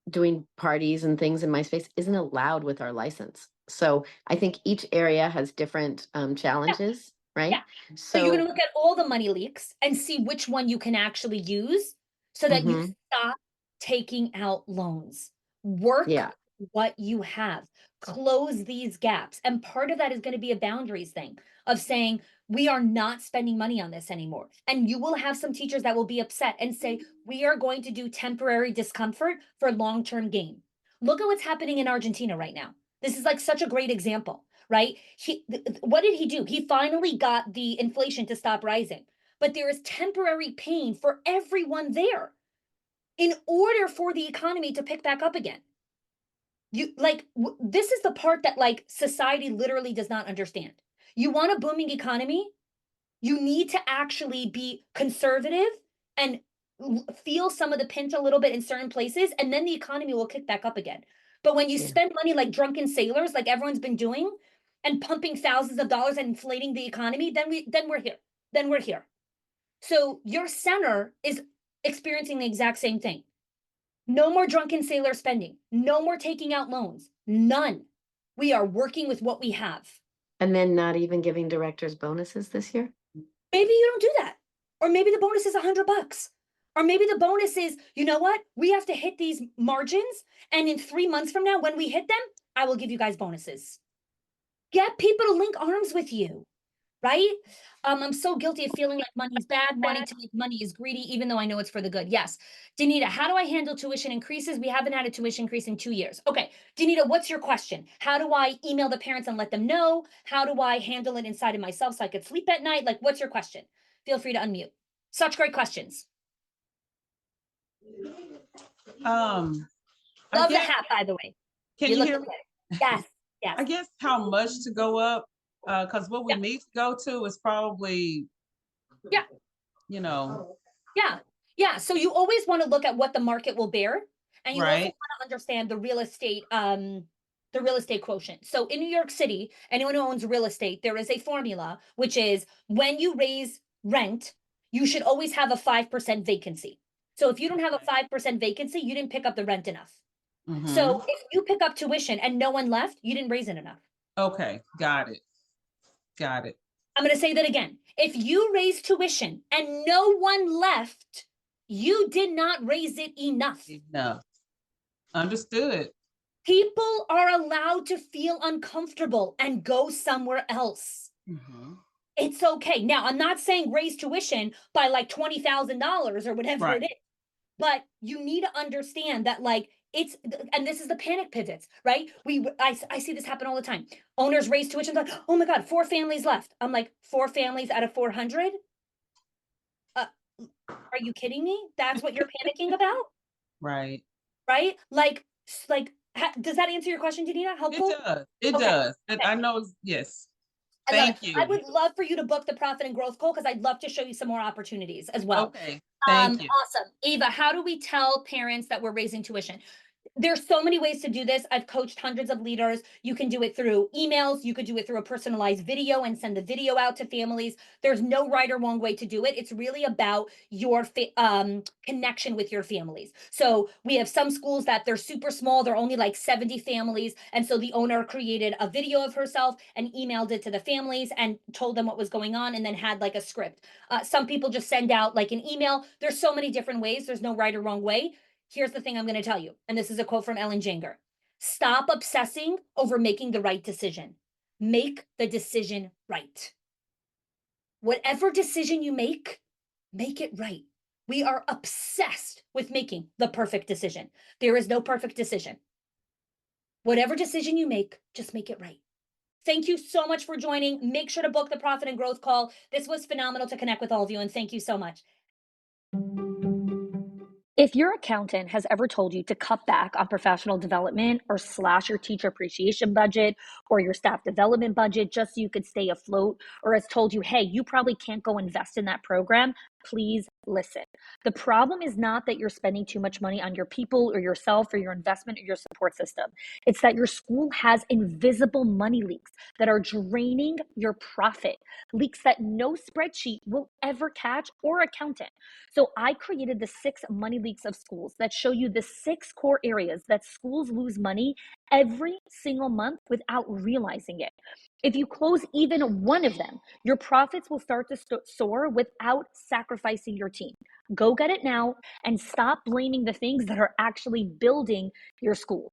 Speaker 3: doing parties and things in my space isn't allowed with our license. So I think each area has different challenges, right?
Speaker 2: Yeah. So you're going to look at all the money leaks and see which one you can actually use so that you stop taking out loans. Work
Speaker 3: Yeah.
Speaker 2: what you have. Close these gaps. And part of that is going to be a boundaries thing of saying, we are not spending money on this anymore. And you will have some teachers that will be upset and say, we are going to do temporary discomfort for long-term gain. Look at what's happening in Argentina right now. This is like such a great example, right? What did he do? He finally got the inflation to stop rising, but there is temporary pain for everyone there in order for the economy to pick back up again. This is the part that like society literally does not understand. You want a booming economy? You need to actually be conservative and feel some of the pinch a little bit in certain places, and then the economy will kick back up again. But when you spend money like drunken sailors, like everyone's been doing, and pumping thousands of dollars and inflating the economy, then we're here. Then we're here. So your center is experiencing the exact same thing. No more drunken sailor spending. No more taking out loans. None. We are working with what we have.
Speaker 3: And then not even giving directors bonuses this year?
Speaker 2: Maybe you don't do that. Or maybe the bonus is $100. Or maybe the bonus is, you know what? We have to hit these margins. And in 3 months from now, when we hit them, I will give you guys bonuses. Get people to link arms with you, right? I'm so guilty of feeling like money's bad, wanting to make money is greedy, even though I know it's for the good. Yes. Danita, how do I handle tuition increases? We haven't had a tuition increase in 2 years. Okay. Danita, what's your question? How do I email the parents and let them know? How do I handle it inside of myself so I could sleep at night? Like, what's your question? Feel free to unmute. Such great questions.
Speaker 7: I
Speaker 2: Love the
Speaker 7: guess,
Speaker 2: hat, by the way.
Speaker 7: can
Speaker 2: You
Speaker 7: you
Speaker 2: look
Speaker 7: hear me?
Speaker 2: good. Yes. Yes.
Speaker 7: I guess how much to go up, because what we
Speaker 2: Yeah.
Speaker 7: need to go to is probably,
Speaker 2: Yeah.
Speaker 7: you know,
Speaker 2: Yeah. Yeah. So you always want to look at what the market will bear. And you also
Speaker 7: right?
Speaker 2: want to understand the real estate quotient. So in New York City, anyone who owns real estate, there is a formula, which is when you raise rent, you should always have a 5% vacancy. So if you don't have a 5% vacancy, you didn't pick up the rent enough.
Speaker 7: Mhm.
Speaker 2: So if you pick up tuition and no one left, you didn't raise it enough.
Speaker 7: Okay, got it. Got it.
Speaker 2: I'm going to say that again. If you raise tuition and no one left, you did not raise it enough.
Speaker 7: Enough. Understood.
Speaker 2: People are allowed to feel uncomfortable and go somewhere else.
Speaker 7: Mhm.
Speaker 2: It's okay. Now, I'm not saying raise tuition by like $20,000 or whatever
Speaker 7: Right.
Speaker 2: it is, but you need to understand that like it's, and this is the panic pivots, right? I see this happen all the time. Owners raise tuition, like, oh my God, 4 families left. I'm like, 4 families out of 400? Are you kidding me? That's what you're panicking about?
Speaker 7: Right.
Speaker 2: Right? Does that answer your question, Danita?
Speaker 7: It
Speaker 2: Helpful?
Speaker 7: does. It
Speaker 2: Okay.
Speaker 7: does. And
Speaker 2: Okay.
Speaker 7: I know, yes.
Speaker 2: I love it.
Speaker 7: Thank
Speaker 2: I
Speaker 7: you.
Speaker 2: would love for you to book the profit and growth call because I'd love to show you some more opportunities as well.
Speaker 7: Okay. Thank you.
Speaker 2: Awesome. Ava, how do we tell parents that we're raising tuition? There's so many ways to do this. I've coached hundreds of leaders. You can do it through emails. You could do it through a personalized video and send the video out to families. There's no right or wrong way to do it. It's really about your connection with your families. So we have some schools that they're super small. They're only like 70 families. And so the owner created a video of herself and emailed it to the families and told them what was going on and then had like a script. Some people just send out like an email. There's so many different ways. There's no right or wrong way. Here's the thing I'm going to tell you, and this is a quote from Ellen Janger. Stop obsessing over making the right decision. Make the decision right. Whatever decision you make it right. We are obsessed with making the perfect decision. There is no perfect decision. Whatever decision you make, just make it right. Thank you so much for joining. Make sure to book the Profit and Growth call. This was phenomenal to connect with all of you, and thank you so much.
Speaker 1: If your accountant has ever told you to cut back on professional development or slash your teacher appreciation budget or your staff development budget just so you could stay afloat, or has told you, hey, you probably can't go invest in that program, please listen. The problem is not that you're spending too much money on your people or yourself or your investment or your support system. It's that your school has invisible money leaks that are draining your profit, leaks that no spreadsheet will ever catch or accountant. So I created the 6 money leaks of schools that show you the 6 core areas that schools lose money every single month without realizing it. If you close even one of them, your profits will start to soar without sacrificing your team. Go get it now and stop blaming the things that are actually building your school.